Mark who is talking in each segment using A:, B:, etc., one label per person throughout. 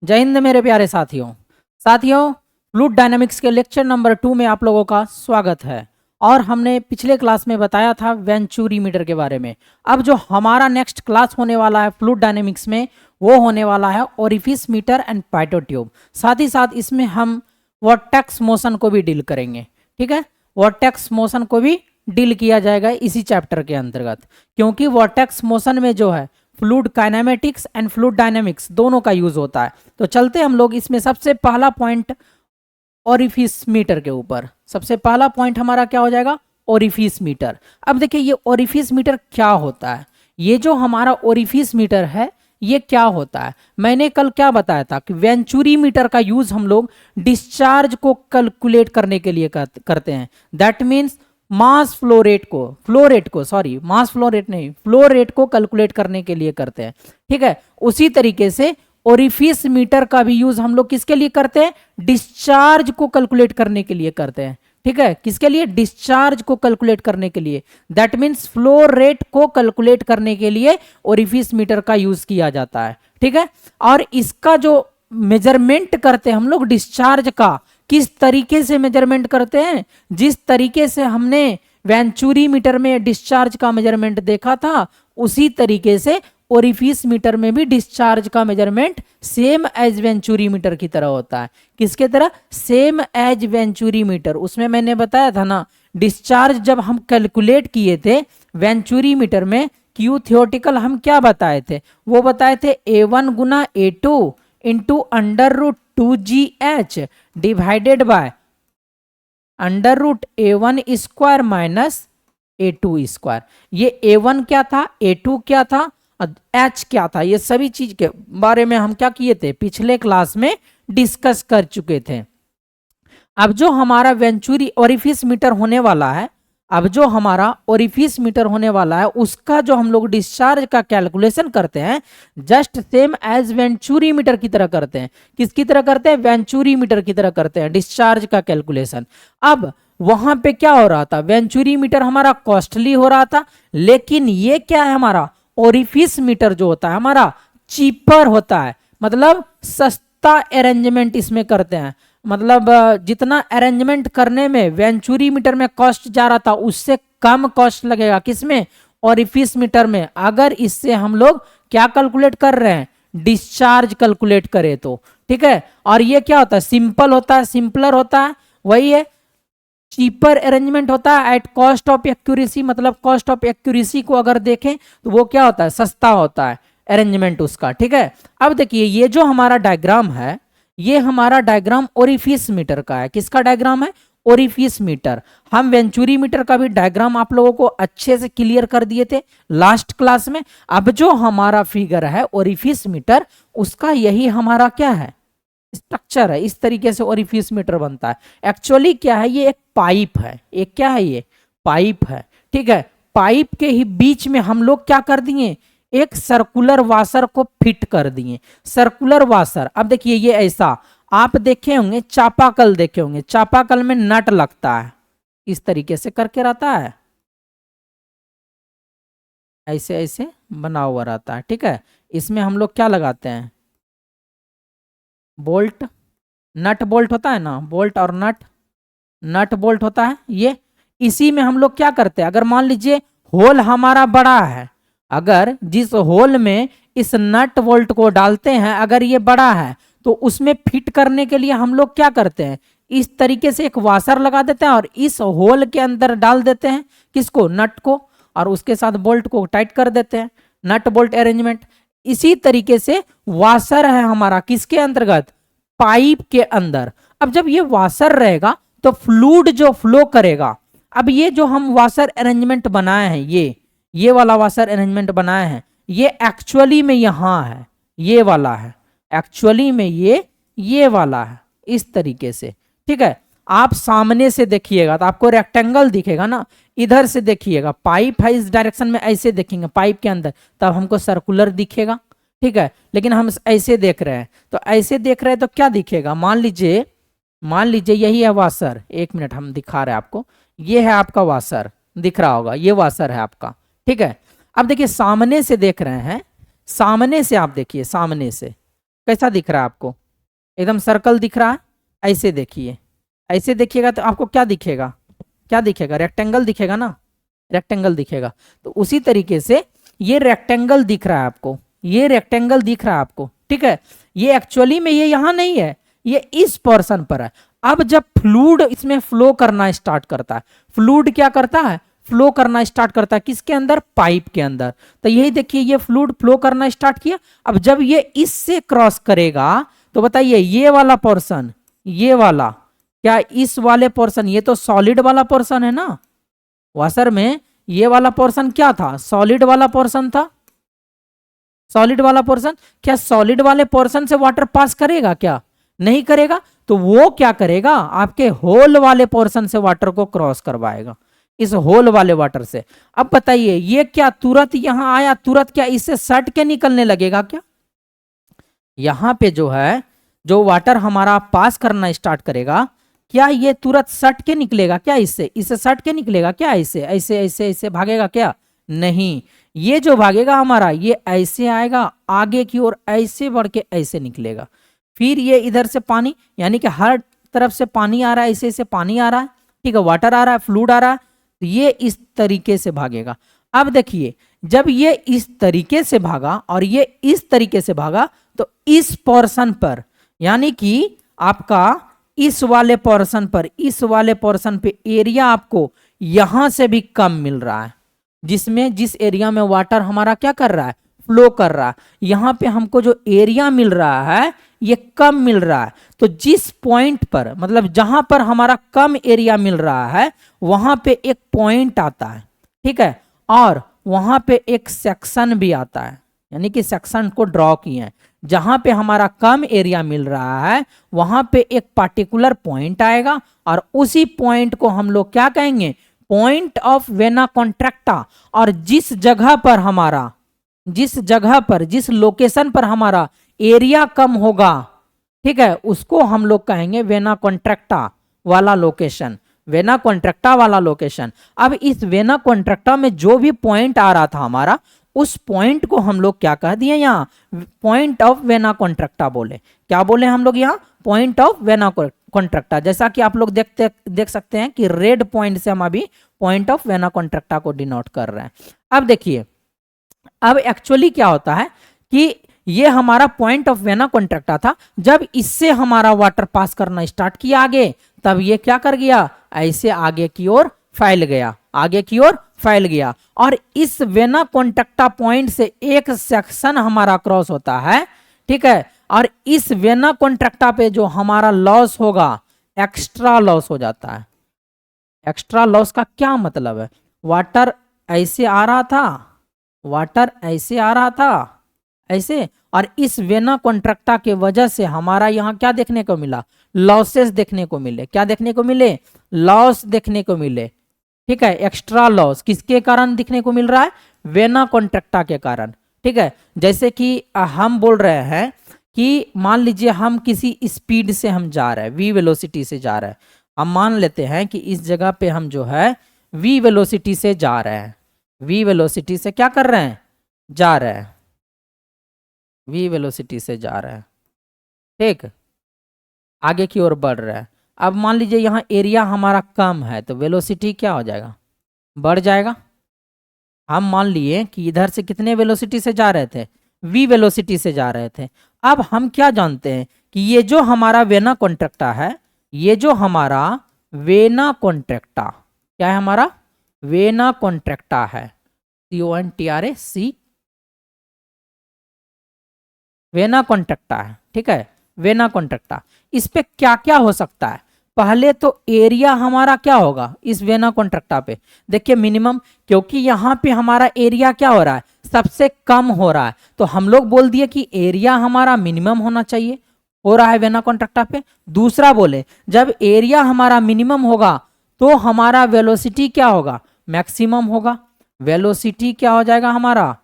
A: जय हिंद मेरे प्यारे साथियों फ्लूइड डायनामिक्स के लेक्चर नंबर 2 में आप लोगों का स्वागत है। और हमने पिछले क्लास में बताया था वेंचुरी मीटर के बारे में। अब जो हमारा नेक्स्ट क्लास होने वाला है फ्लूइड डायनामिक्स में वो होने वाला है ओरिफिस मीटर एंड पाइटो ट्यूब। साथ ही साथ इसमें हम वॉर्टेक्स मोशन को भी डील करेंगे। ठीक है, वॉर्टेक्स मोशन को भी डील किया जाएगा इसी चैप्टर के अंतर्गत, क्योंकि वॉर्टेक्स मोशन में जो है fluid kinematics and fluid dynamics दोनों का यूज होता है। तो चलते हम लोग इसमें सबसे पहला पॉइंट ओरिफिस मीटर के ऊपर। सबसे पहला पॉइंट हमारा क्या हो जाएगा, ओरिफिस मीटर। अब देखिए ये ओरिफिस मीटर क्या होता है। ये जो हमारा ओरिफिस मीटर है ये क्या होता है, मैंने कल क्या बताया था कि वेंचुरी मीटर का यूज हम लोग डिस्चार्ज को कैलकुलेट करने के लिए करते हैं। That means mass flow rate को कैलकुलेट करने के लिए करते हैं। ठीक है, उसी तरीके से ओरिफिस मीटर का भी यूज हम लोग किसके लिए करते हैं, डिस्चार्ज को कैलकुलेट करने के लिए करते हैं। ठीक है, किसके लिए, डिस्चार्ज को कैलकुलेट करने के लिए। दैट मीन्स फ्लो रेट को कैलकुलेट करने के लिए ओरिफिस मीटर का यूज किया जाता है। ठीक है, और इसका जो मेजरमेंट करते हैं हम लोग डिस्चार्ज का, किस तरीके से मेजरमेंट करते हैं, जिस तरीके से हमने वेंचुरी मीटर में डिस्चार्ज का मेजरमेंट देखा था उसी तरीके से ओरिफिस मीटर में भी डिस्चार्ज का measurement same as venturi meter की तरह होता है। किसके तरह, सेम एज वेंचुरी मीटर। उसमें मैंने बताया था ना, डिस्चार्ज जब हम कैलकुलेट किए थे वेंचुरी मीटर में, क्यू थियोटिकल हम क्या बताए थे, वो बताए थे A1 गुना A2 into √2GH divided by √A1 square minus A2 square. ये A1 क्या था, A2 क्या था, H क्या था, ये सभी चीज के बारे में हम क्या किए थे, पिछले क्लास में डिस्कस कर चुके थे। अब जो हमारा वेंचुरी ओरिफिस मीटर होने वाला है, उसका जो हम लोग डिस्चार्ज का कैलकुलेशन करते हैं just same as venturi meter की तरह करते हैं। किसकी तरह करते हैं, वेंचुरी मीटर की तरह करते हैं डिस्चार्ज का कैलकुलेशन। अब वहां पे क्या हो रहा था, वेंचुरी मीटर हमारा कॉस्टली हो रहा था, लेकिन ये क्या है, हमारा ओरिफिस मीटर जो होता है हमारा चीपर होता है। मतलब सस्ता अरेंजमेंट इसमें करते हैं, मतलब जितना अरेंजमेंट करने में वेंचुरी मीटर में कॉस्ट जा रहा था उससे कम कॉस्ट लगेगा किसमें, ओरिफिस मीटर में। अगर इससे हम लोग क्या कैलकुलेट कर रहे हैं, डिस्चार्ज कैलकुलेट करें तो। ठीक है, और ये क्या होता है, सिंपल होता है, सिंपलर होता है, वही है चीपर अरेंजमेंट होता है एट कॉस्ट ऑफ एक्यूरेसी। मतलब कॉस्ट ऑफ एक्यूरेसी को अगर देखें तो वो क्या होता है, सस्ता होता है अरेंजमेंट उसका। ठीक है, अब देखिए ये जो हमारा डायग्राम है, ये हमारा डायग्राम ओरिफिस मीटर का है। किसका डायग्राम है, ओरिफिस मीटर। हम वेंचुरी मीटर का भी डायग्राम आप लोगों को अच्छे से क्लियर कर दिए थे लास्ट क्लास में। अब जो हमारा फिगर है ओरिफिस मीटर, उसका यही हमारा क्या है, स्ट्रक्चर है। इस तरीके से ओरिफिस मीटर बनता है। एक्चुअली क्या है, ये एक पाइप है, एक क्या है, ये पाइप है। ठीक है, पाइप के ही बीच में हम लोग क्या कर दिए, एक सर्कुलर वाशर को फिट कर दिए। सर्कुलर वाशर, अब देखिए ये ऐसा आप देखे होंगे, चापाकल देखे होंगे, चापाकल में नट लगता है, इस तरीके से करके रहता है, ऐसे ऐसे बना हुआ रहता है। ठीक है, इसमें हम लोग क्या लगाते हैं, बोल्ट, नट बोल्ट होता है ना, बोल्ट और नट बोल्ट होता है ये। इसी में हम लोग क्या करते हैं, अगर मान लीजिए होल हमारा बड़ा है, अगर जिस होल में इस नट बोल्ट को डालते हैं अगर ये बड़ा है तो उसमें फिट करने के लिए हम लोग क्या करते हैं, इस तरीके से एक वाशर लगा देते हैं और इस होल के अंदर डाल देते हैं किसको, नट को, और उसके साथ बोल्ट को टाइट कर देते हैं, नट बोल्ट अरेंजमेंट। इसी तरीके से वाशर है हमारा किसके अंतर्गत, पाइप के अंदर। अब जब ये वाशर रहेगा तो फ्लूइड जो फ्लो करेगा, अब ये जो हम वाशर अरेंजमेंट बनाए हैं, ये वाला वाशर अरेंजमेंट बनाए हैं, ये एक्चुअली में यहां है, ये वाला है, एक्चुअली में ये वाला है, इस तरीके से। ठीक है, आप सामने से देखिएगा तो आपको रेक्टेंगल दिखेगा ना, इधर से देखिएगा पाइप है इस डायरेक्शन में, ऐसे देखेंगे पाइप के अंदर तब हमको सर्कुलर दिखेगा। ठीक है, लेकिन हम ऐसे देख रहे हैं, तो ऐसे देख रहे हैं तो क्या दिखेगा, मान लीजिए यही है वाशर, एक मिनट हम दिखा रहे हैं आपको, ये है आपका वाशर, दिख रहा होगा, ये वाशर है आपका। ठीक है, अब देखिए सामने से देख रहे हैं, सामने से आप देखिए, सामने से कैसा दिख रहा है आपको? एकदम सर्कल दिख रहा है। ऐसे देखिए, ऐसे देखिएगा तो आपको क्या दिखेगा? क्या दिखेगा? रेक्टेंगल दिखेगा ना, रेक्टेंगल दिखेगा। तो उसी तरीके से ये रेक्टेंगल दिख रहा है आपको, ये रेक्टेंगल दिख रहा है आपको, ठीक है। ये एक्चुअली में ये यहाँ नहीं है, ये इस पोर्शन पर है। अब जब फ्लूइड इसमें फ्लो करना स्टार्ट करता है, फ्लूइड क्या करता है? फ्लो करना स्टार्ट करता है किसके अंदर? पाइप के अंदर। तो यही देखिए, ये फ्लूइड फ्लो करना स्टार्ट किया। अब जब ये इससे क्रॉस करेगा तो बताइए ये वाला पोर्शन, ये वाला, क्या इस वाले पोर्शन, ये तो सॉलिड वाला पोर्शन है ना वाशर में, ये वाला पोर्शन क्या था? सॉलिड वाला पोर्शन था, सॉलिड वाला पोर्शन। क्या सॉलिड वाले पोर्शन से वाटर पास करेगा? क्या नहीं करेगा। तो वो क्या करेगा? आपके होल वाले पोर्शन से वाटर को क्रॉस करवाएगा, इस होल वाले वाटर से। अब बताइए ये क्या तुरंत यहां आया, तुरंत क्या इससे सट के निकलने लगेगा? क्या यहां पे जो है, जो वाटर हमारा पास करना स्टार्ट करेगा, क्या ये तुरंत सट के निकलेगा? क्या इससे सट के निकलेगा? क्या ऐसे ऐसे ऐसे ऐसे भागेगा? क्या नहीं, ये जो भागेगा हमारा, ये ऐसे आएगा आगे की ओर, ऐसे बढ़ के ऐसे निकलेगा। फिर ये इधर से पानी, यानी कि हर तरफ से पानी आ रहा है, ऐसे ऐसे पानी आ रहा है, ठीक है, वाटर आ रहा है, फ्लूइड आ रहा है, तो ये इस तरीके से भागेगा। अब देखिए जब ये इस तरीके से भागा और ये इस तरीके से भागा, तो इस पोर्शन पर, यानी कि आपका इस वाले पोर्शन पर, इस वाले पोर्शन पे एरिया आपको यहां से भी कम मिल रहा है, जिसमें जिस एरिया में वाटर हमारा क्या कर रहा है? फ्लो कर रहा है। यहां पे हमको जो एरिया मिल रहा है ये कम मिल रहा है। तो जिस पॉइंट पर, मतलब जहां पर हमारा कम एरिया मिल रहा है, वहां पे एक पॉइंट आता है, ठीक है, और वहां पे एक सेक्शन भी आता है, यानी कि सेक्शन को ड्रॉ किए हैं। जहां पे हमारा कम एरिया मिल रहा है वहां पे एक पार्टिकुलर पॉइंट आएगा, और उसी पॉइंट को हम लोग क्या कहेंगे? Point of vena contracta. और जिस जगह पर हमारा, जिस जगह पर, जिस लोकेशन पर हमारा एरिया कम होगा, ठीक है, उसको हम लोग कहेंगे वेना कॉन्ट्रैक्टा वाला लोकेशन, वेना कॉन्ट्रैक्टा वाला लोकेशन। अब इस वेना कॉन्ट्रैक्टा में जो भी पॉइंट आ रहा था हमारा, उस पॉइंट को हम लोग क्या कह दिए? यहाँ पॉइंट ऑफ वेना कॉन्ट्रैक्टा बोले। क्या बोले हम लोग यहाँ? Point of vena contracta. जैसा कि आप लोग देख सकते हैं कि रेड पॉइंट से हम अभी पॉइंट ऑफ वेना कॉन्ट्रैक्टा को डिनोट कर रहे हैं। अब देखिए, अब एक्चुअली क्या होता है कि ये हमारा पॉइंट ऑफ वेना कॉन्ट्रैक्टा था। जब इससे हमारा वाटर पास करना स्टार्ट किया आगे, तब ये क्या कर गया? ऐसे आगे की ओर फैल गया, आगे की ओर फैल गया। और इस वेना कॉन्ट्रैक्टा पॉइंट से एक सेक्शन हमारा क्रॉस होता है, ठीक है, और इस वेना कॉन्ट्रैक्टा पे जो हमारा लॉस होगा, एक्स्ट्रा लॉस हो जाता है। एक्स्ट्रा लॉस का क्या मतलब है? वाटर ऐसे आ रहा था, वाटर ऐसे आ रहा था, ऐसे, और इस वेना कॉन्ट्रैक्टा के वजह से हमारा यहाँ क्या देखने को मिला? लॉसेस देखने को मिले। क्या देखने को मिले? लॉस देखने को मिले, ठीक है। एक्स्ट्रा लॉस किसके कारण दिखने को मिल रहा है? वेना कॉन्ट्रैक्टा के कारण, ठीक है। जैसे कि हम बोल रहे हैं कि मान लीजिए हम किसी स्पीड से हम जा रहे हैं, वी वेलोसिटी से जा रहे हैं। हम मान लेते हैं कि इस जगह पे हम जो है वी वेलोसिटी से जा रहे हैं, वी वेलोसिटी से क्या कर रहे हैं? जा रहे हैं, वी वेलोसिटी से जा रहे हैं, ठीक, आगे की ओर बढ़ रहा है। अब मान लीजिए यहाँ एरिया हमारा कम है, तो वेलोसिटी क्या हो जाएगा? बढ़ जाएगा। हम मान लिए कि इधर से कितने वेलोसिटी से जा रहे थे? वी वेलोसिटी से जा रहे थे। अब हम क्या जानते हैं कि ये जो हमारा वेना कॉन्ट्रैक्टा है, ये जो हमारा वेना कॉन्ट्रैक्टा क्या है? हमारा वेना कॉन्ट्रैक्टा है, CONTRAC, वेना कॉन्ट्रैक्टा है, ठीक है, वेना कॉन्ट्रैक्टा। इस पे क्या क्या हो सकता है? पहले तो एरिया हमारा क्या होगा इस वेना कॉन्ट्रैक्टा पे? देखिए मिनिमम, क्योंकि यहाँ पे हमारा एरिया क्या हो रहा है? सबसे कम हो रहा है, तो हम लोग बोल दिए कि एरिया हमारा मिनिमम होना चाहिए, हो रहा है वेना कॉन्ट्रैक्टा पे। दूसरा बोले, जब एरिया हमारा मिनिमम होगा तो हमारा वेलोसिटी क्या होगा? मैक्सिमम होगा। वेलोसिटी क्या हो जाएगा? हमारा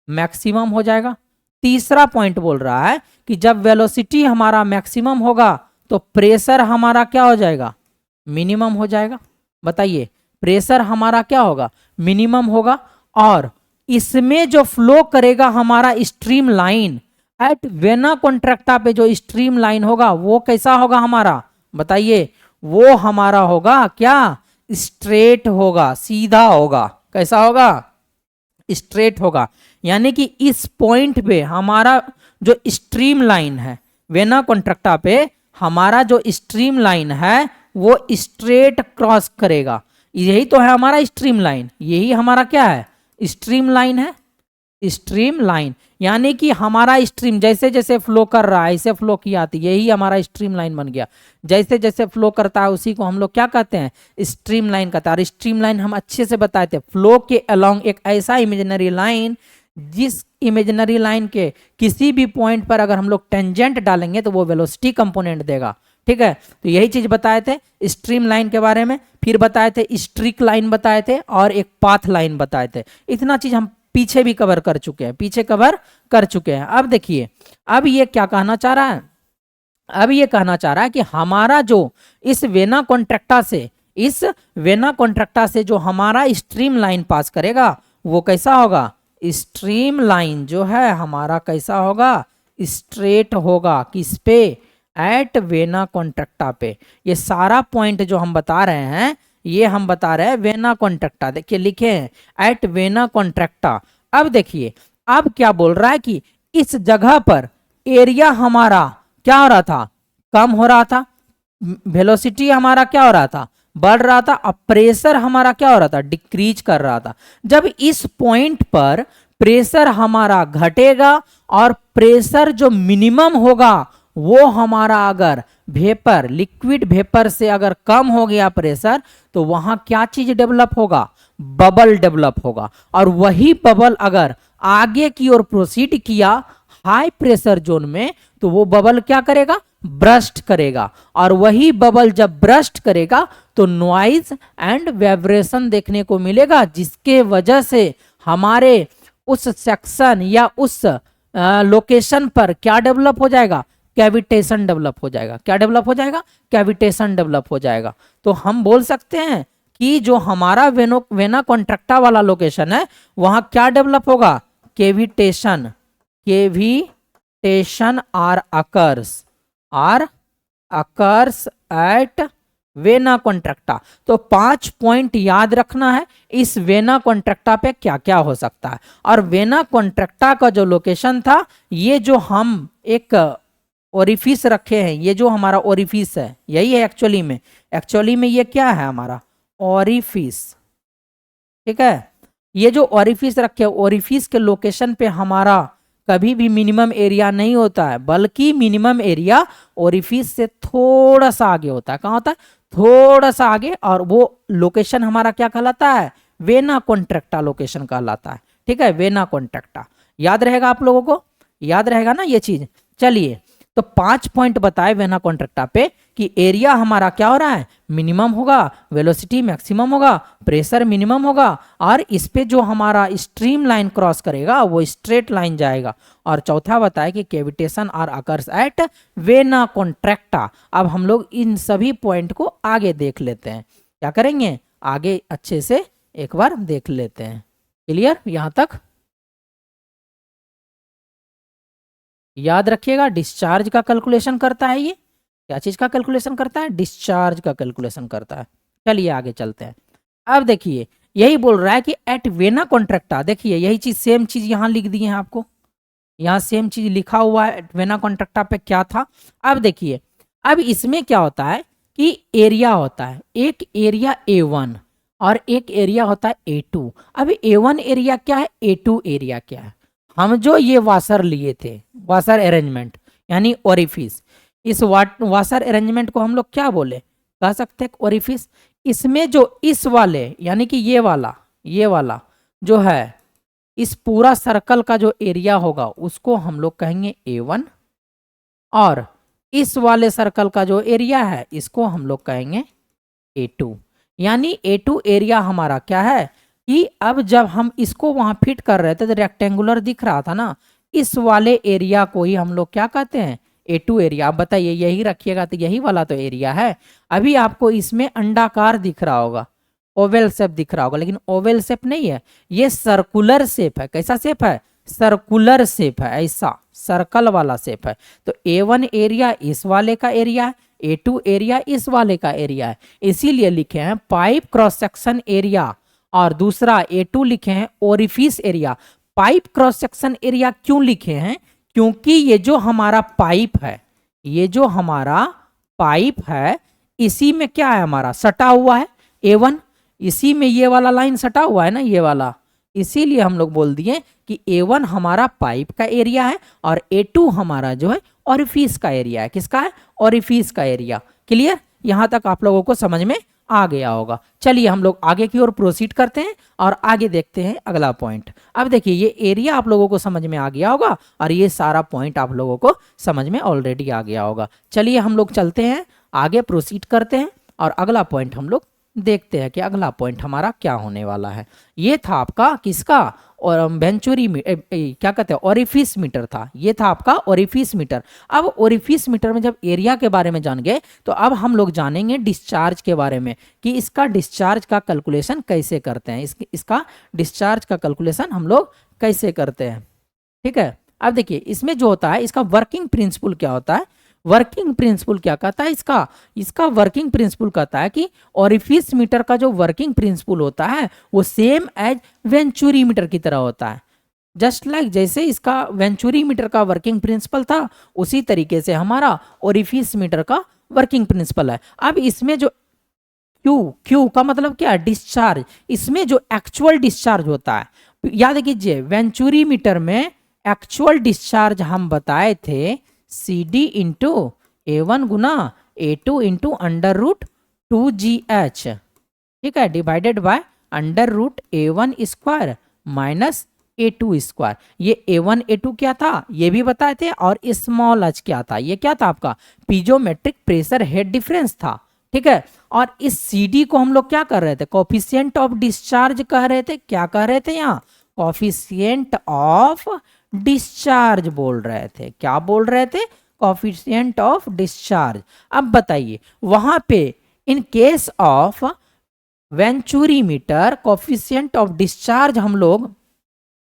A: मैक्सिमम हो जाएगा। तीसरा पॉइंट बोल रहा है कि जब वेलोसिटी हमारा मैक्सिमम होगा तो प्रेशर हमारा क्या हो जाएगा? मिनिमम हो जाएगा। बताइए, प्रेशर हमारा क्या होगा? मिनिमम होगा। और इसमें जो फ्लो करेगा हमारा stream line, eight vena contracta पे जो स्ट्रीम लाइन होगा वो कैसा होगा हमारा, बताइए। वो हमारा होगा क्या, स्ट्रेट होगा, सीधा होगा। कैसा होगा, स्ट्रेट होगा। यानी कि इस पॉइंट पे हमारा जो स्ट्रीम लाइन है वेना कॉन्ट्रैक्टा पे, हमारा जो स्ट्रीम लाइन है वो स्ट्रेट क्रॉस करेगा। यही तो है हमारा स्ट्रीम लाइन, यही हमारा क्या है, स्ट्रीम लाइन है। स्ट्रीम लाइन यानी कि हमारा स्ट्रीम जैसे जैसे फ्लो कर रहा है ऐसे फ्लो की आती, यही हमारा स्ट्रीम लाइन बन गया। जैसे जैसे फ्लो करता है उसी को हम लोग क्या कहते हैं, स्ट्रीम लाइन कहते हैं। और स्ट्रीम लाइन हम अच्छे से बताए थे, फ्लो के अलोंग एक ऐसा इमेजिनरी लाइन जिस इमेजिनरी लाइन के किसी भी पॉइंट पर अगर हम लोग टेंजेंट डालेंगे तो वो वेलोसिटी कंपोनेंट देगा। ठीक है, तो यही चीज बताए थे स्ट्रीम लाइन के बारे में। फिर बताए थे स्ट्रिक लाइन बताए थे और एक पाथ लाइन बताए थे। इतना चीज हम पीछे भी कवर कर चुके हैं, पीछे कवर कर चुके हैं। अब देखिए, अब ये क्या कहना चाह रहा है, अब ये कहना चाह रहा है कि हमारा जो इस वेना कॉन्ट्रैक्टा से, इस वेना कॉन्ट्रैक्टा से जो हमारा स्ट्रीम लाइन पास करेगा वो कैसा होगा, स्ट्रीम लाइन जो है हमारा कैसा होगा, स्ट्रेट होगा। किस पे, एट वेना कॉन्ट्रैक्टा पे। ये सारा पॉइंट जो हम बता रहे हैं ये हम बता रहे हैं वेना कॉन्ट्रैक्टा। देखिए लिखे हैं एट वेना कॉन्ट्रैक्टा। अब देखिए, अब क्या बोल रहा है कि इस जगह पर एरिया हमारा क्या हो रहा था, कम हो रहा था, वेलोसिटी हमारा क्या हो रहा था, बढ़ रहा था, और प्रेशर हमारा क्या हो रहा था, डिक्रीज कर रहा था। जब इस पॉइंट पर प्रेशर हमारा घटेगा और प्रेशर जो मिनिमम होगा वो हमारा अगर वेपर, लिक्विड वेपर से अगर कम हो गया प्रेशर, तो वहां क्या चीज डेवलप होगा, बबल डेवलप होगा। और वही बबल अगर आगे की ओर प्रोसीड किया हाई प्रेशर जोन में, तो वो बबल क्या करेगा, ब्रस्ट करेगा। और वही बबल जब ब्रस्ट करेगा तो नॉइज एंड वाइब्रेशन देखने को मिलेगा, जिसके वजह से हमारे उस सेक्शन या उस लोकेशन पर क्या डेवलप हो जाएगा, कैविटेशन डेवलप हो जाएगा। क्या डेवलप हो जाएगा, कैविटेशन डेवलप हो जाएगा। तो हम बोल सकते हैं कि जो हमारा वेना कॉन्ट्रैक्टा वाला लोकेशन है वहां क्या डेवलप होगा, cavitation. Cavitation are occurs at vena contracta. तो 5 पॉइंट याद रखना है इस वेना कॉन्ट्रैक्टा पे क्या क्या हो सकता है। और वेना कॉन्ट्रैक्टा का जो लोकेशन था, ये जो हम एक ओरिफिस रखे हैं, ये जो हमारा ओरिफिस है यही है एक्चुअली में ये क्या है हमारा ओरिफिस। ठीक है, ये जो ओरिफिस रखे, ओरिफिस के लोकेशन पे हमारा कभी भी मिनिमम एरिया नहीं होता है, बल्कि मिनिमम एरिया ओरिफिस से थोड़ा सा आगे होता है। कहाँ होता है, थोड़ा सा आगे। और वो लोकेशन हमारा क्या कहलाता है, वेना कॉन्ट्रैक्टा लोकेशन कहलाता है। ठीक है, वेना कॉन्ट्रैक्टा याद रहेगा, आप लोगों को याद रहेगा ना ये चीज। चलिए, तो 5 पॉइंट बताए वेना कॉन्ट्रैक्टा पे कि एरिया हमारा क्या हो रहा है, मिनिमम होगा, वेलोसिटी मैक्सिमम होगा, प्रेशर मिनिमम होगा, और इस पे जो हमारा स्ट्रीम लाइन क्रॉस करेगा वो स्ट्रेट लाइन जाएगा। और चौथा बताया कि cavitation are occurs at vena contracta. अब हम लोग इन सभी पॉइंट को आगे देख लेते हैं। क्या करेंगे, आगे अच्छे से एक बार देख लेते हैं। क्लियर यहां तक, याद रखिएगा डिस्चार्ज का कैलकुलेशन करता है। ये क्या चीज का कैलकुलेशन करता है, डिस्चार्ज का कैलकुलेशन करता है। चलिए आगे चलते हैं। अब देखिए, यही बोल रहा है कि एट वेना कॉन्ट्रैक्टा, देखिए यही चीज सेम चीज यहां लिख दिए हैं आपको, यहां सेम चीज लिखा हुआ है एट वेना कॉन्ट्रैक्टा पे क्या था। अब देखिए, अब इसमें क्या होता है कि एरिया होता है, एक एरिया A1 और एक एरिया होता है A2। अब A1 एरिया क्या है, A2 एरिया क्या है। हम जो ये वाशर लिए थे, वाशर अरेंजमेंट यानी ओरिफिस, इस वाशर अरेंजमेंट को हम लोग क्या बोले, कह सकते हैं ओरिफिस। इसमें जो इस वाले यानी कि ये वाला जो है, इस पूरा सर्कल का जो एरिया होगा उसको हम लोग कहेंगे A1, और इस वाले सर्कल का जो एरिया है इसको हम लोग कहेंगे A2। यानी A2 एरिया हमारा क्या है कि अब जब हम इसको वहां फिट कर रहे थे तो रेक्टेंगुलर दिख रहा था ना, इस वाले एरिया को ही हम लोग क्या कहते हैं, A2 एरिया। आप बताइए, यही रखिएगा तो यही वाला तो एरिया है। अभी आपको इसमें अंडाकार दिख रहा होगा, ओवल शेप दिख रहा होगा, लेकिन ओवल शेप नहीं है, ये सर्कुलर शेप है। कैसा शेप है, सर्कुलर शेप है, ऐसा सर्कल वाला शेप है। तो A1 एरिया इस वाले का एरिया है, A2 एरिया इस वाले का एरिया है, इसीलिए लिखे हैं पाइप क्रॉस सेक्शन एरिया। और दूसरा A2 लिखे हैं orifice area. Pipe cross section area क्यों लिखे हैं? क्योंकि ये जो हमारा पाइप है, ये जो हमारा पाइप है, इसी में क्या है, हमारा सटा हुआ है A1, इसी में ये वाला लाइन सटा हुआ है ना, ये वाला, इसीलिए हम लोग बोल दिए कि A1 हमारा पाइप का एरिया है और A2 हमारा जो है ओरिफिस का एरिया है। किसका है? ओरिफिस का एरिया। क्लियर? यहां तक आप लोगों को समझ में आ गया होगा। चलिए हम लोग आगे की ओर प्रोसीड करते हैं और आगे देखते हैं अगला पॉइंट। अब देखिए ये एरिया आप लोगों को समझ में आ गया होगा और ये सारा पॉइंट आप लोगों को समझ में ऑलरेडी आ गया होगा। चलिए हम लोग चलते हैं आगे, प्रोसीड करते हैं और अगला पॉइंट हम लोग देखते हैं कि अगला पॉइंट हमारा क्या होने वाला है। ये था आपका किसका? और वेंचुरी क्या कहते हैं, ओरिफिस मीटर था। ये था आपका ओरिफिस मीटर। अब ओरिफिस मीटर में जब एरिया के बारे में जान गए तो अब हम लोग जानेंगे डिस्चार्ज के बारे में कि इसका डिस्चार्ज का कैलकुलेशन कैसे करते हैं। इसका डिस्चार्ज का कैलकुलेशन हम लोग कैसे करते हैं। ठीक है, अब देखिए इसमें जो होता है इसका वर्किंग प्रिंसिपल क्या होता है। वर्किंग प्रिंसिपल क्या कहता है इसका वर्किंग प्रिंसिपल कहता है कि ओरिफिस मीटर का जो वर्किंग प्रिंसिपल होता है वो सेम एज वेंचुरी मीटर की तरह होता है। जस्ट लाइक जैसे इसका वेंचुरी मीटर का वर्किंग प्रिंसिपल था, उसी तरीके से हमारा ओरिफिस मीटर का वर्किंग प्रिंसिपल है। अब इसमें जो क्यू का मतलब क्या है? डिस्चार्ज। इसमें जो एक्चुअल डिस्चार्ज होता है, याद कीजिए वेंचुरी मीटर में एक्चुअल डिस्चार्ज हम बताए थे CD इंटू A1 गुना A2 into under root 2GH, ठीक है, divided by under root A1 square minus A2 square. ये A1 A2 क्या था ये भी बताए थे, और स्मॉल h क्या था, ये क्या था आपका पीजोमेट्रिक प्रेशर हेड डिफरेंस था। ठीक है, और इस CD को हम लोग क्या कर रहे थे? कोफिशिएंट ऑफ डिस्चार्ज कह रहे थे। क्या कह रहे थे? यहाँ कोफिशिएंट ऑफ डिस्चार्ज बोल रहे थे। क्या बोल रहे थे? Coefficient of discharge. अब बताइए वहां पे इन case of venturi meter coefficient of discharge हम लोग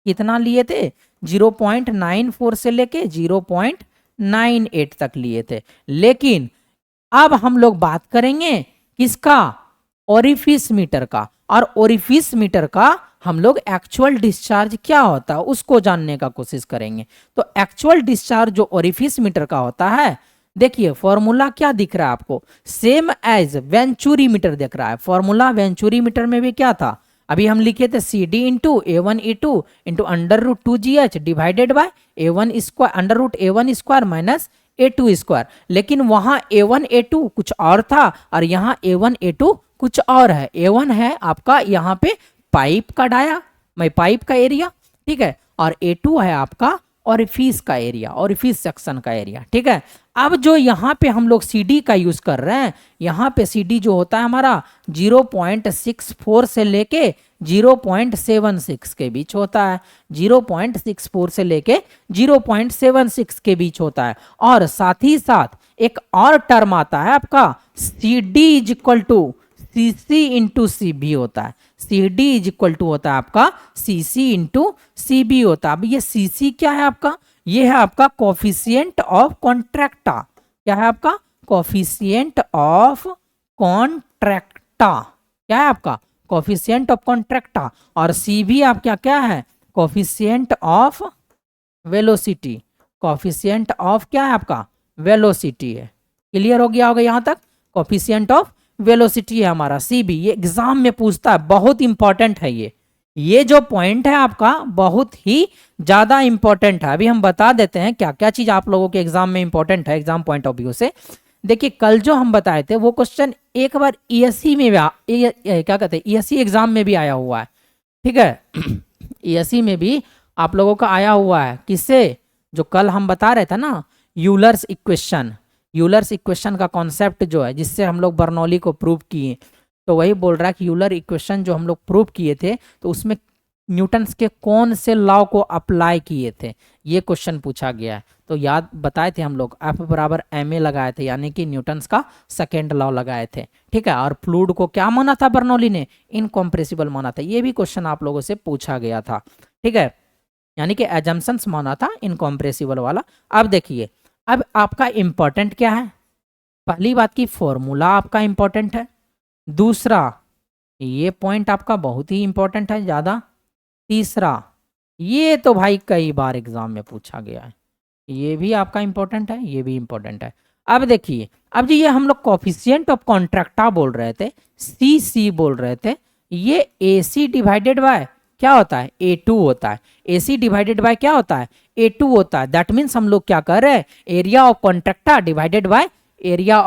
A: कितना लिए थे? 0.94 से लेके 0.98 तक लिए थे। लेकिन अब हम लोग बात करेंगे किसका? ओरिफिस मीटर का। और ओरिफिस मीटर का हम लोग एक्चुअल डिस्चार्ज क्या होता है उसको जानने का कोशिश करेंगे। तो एक्चुअल डिस्चार्ज जो ओरिफिस मीटर का होता है, देखिए फॉर्मूला क्या दिख रहा है आपको? सेम एज वेंचुरी मीटर दिख रहा है। फॉर्मूला वेंचुरी मीटर में भी क्या था? अभी हम लिखे थे CD into A1 A2 into under root 2GH divided by A1 square under root A1 square minus A2 square. लेकिन वहां A1 A2 कुछ और था और यहाँ A1 A2 कुछ और है। A1 है आपका यहाँ पे पाइप का डाया मैं पाइप का एरिया, ठीक है, और A2 है आपका ओरिफिस का एरिया, ओरिफिस सेक्शन का एरिया। ठीक है, अब जो यहाँ पे हम लोग CD का यूज कर रहे हैं, यहाँ पे CD जो होता है हमारा 0.64 से लेके 0.76 के बीच होता है। 0.64 से लेके 0.76 के बीच होता है। और साथ ही साथ एक और टर्म आता है आपका CD is equal to CC into CB होता है। CD इज इक्वल टू होता है आपका CC इंटू CB होता है। अब ये CC क्या है आपका? ये है आपका कोफिशिएंट ऑफ कॉन्ट्रैक्टा। क्या है आपका? Coefficient of contracta. क्या है आपका? Coefficient of contracta. और CB आप क्या क्या है? Coefficient of velocity. Coefficient of क्या है आपका? वेलोसिटी है। क्लियर हो गया होगा यहां तक? कोफिशिएंट ऑफ वेलोसिटी है हमारा CB। ये एग्जाम में पूछता है, बहुत इंपॉर्टेंट है ये जो पॉइंट है आपका बहुत ही ज्यादा इंपॉर्टेंट है। अभी हम बता देते हैं क्या क्या चीज आप लोगों के एग्जाम में इंपॉर्टेंट है एग्जाम पॉइंट ऑफ व्यू से। देखिए कल जो हम बताए थे वो क्वेश्चन एक बार ESE में भी क्या कहते हैं ESE एग्जाम में भी आया हुआ है। ठीक है ESE में भी आप लोगों का आया हुआ है। किससे? जो कल हम बता रहे थे ना, यूलर्स इक्वेशन। यूलर्स इक्वेशन का कॉन्सेप्ट जो है जिससे हम लोग बर्नौली को प्रूव किए, तो वही बोल रहा है कि यूलर इक्वेशन जो हम लोग प्रूव किए थे तो उसमें न्यूटन्स के कौन से लॉ को अप्लाई किए थे, ये क्वेश्चन पूछा गया है। तो याद बताए थे हम लोग F बराबर ma लगाए थे, यानी कि न्यूटन्स का सेकेंड लॉ लगाए थे। ठीक है, और फ्लूइड को क्या माना था बर्नौली ने? इनकॉम्प्रेसिबल माना था। ये भी क्वेश्चन आप लोगों से पूछा गया था। ठीक है, यानी कि एजम्पशंस माना था इनकॉम्प्रेसिबल वाला। अब देखिए, अब आपका इंपॉर्टेंट क्या है, पहली बात की फॉर्मूला आपका इंपॉर्टेंट है, दूसरा ये पॉइंट आपका बहुत ही इंपॉर्टेंट है ज़्यादा, तीसरा ये तो भाई कई बार एग्जाम में पूछा गया है, ये भी आपका इंपॉर्टेंट है, ये भी इंपॉर्टेंट है। अब देखिए, अब जी ये हम लोग कोफिशिएंट ऑफ कॉन्ट्रैक्टा बोल रहे थे, सी बोल रहे थे, ये ए सी डिवाइडेड बाय क्या होता है, A2 होता है। ए सी डिवाइडेड बाय क्या होता है, A2 होता है। दैट मीन्स हम लोग क्या कर रहे हैं, area of contracta divided by area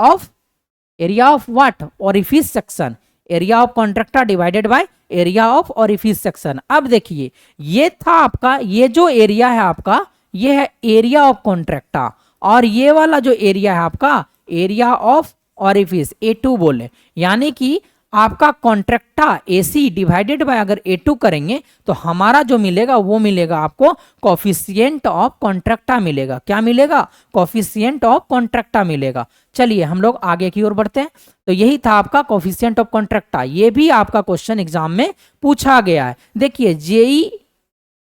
A: of what, orifice section, area of contracta divided by area of orifice section. अब देखिए, ये था आपका, ये जो एरिया है आपका, ये है एरिया ऑफ कॉन्ट्रैक्टा, और ये वाला जो एरिया है आपका एरिया ऑफ ओरिफिस, A2 बोले। यानी कि आपका कॉन्ट्रैक्टा AC डिवाइडेड बाय अगर A2 करेंगे तो हमारा जो मिलेगा वो मिलेगा आपको कोफिशिएंट ऑफ कॉन्ट्रैक्टा मिलेगा। क्या मिलेगा, कोफिशिएंट ऑफ कॉन्ट्रैक्टा मिलेगा। चलिए हम लोग आगे की ओर बढ़ते हैं। तो यही था आपका कोफिशिएंट ऑफ कॉन्ट्रैक्टा, ये भी आपका क्वेश्चन एग्जाम में पूछा गया है। देखिए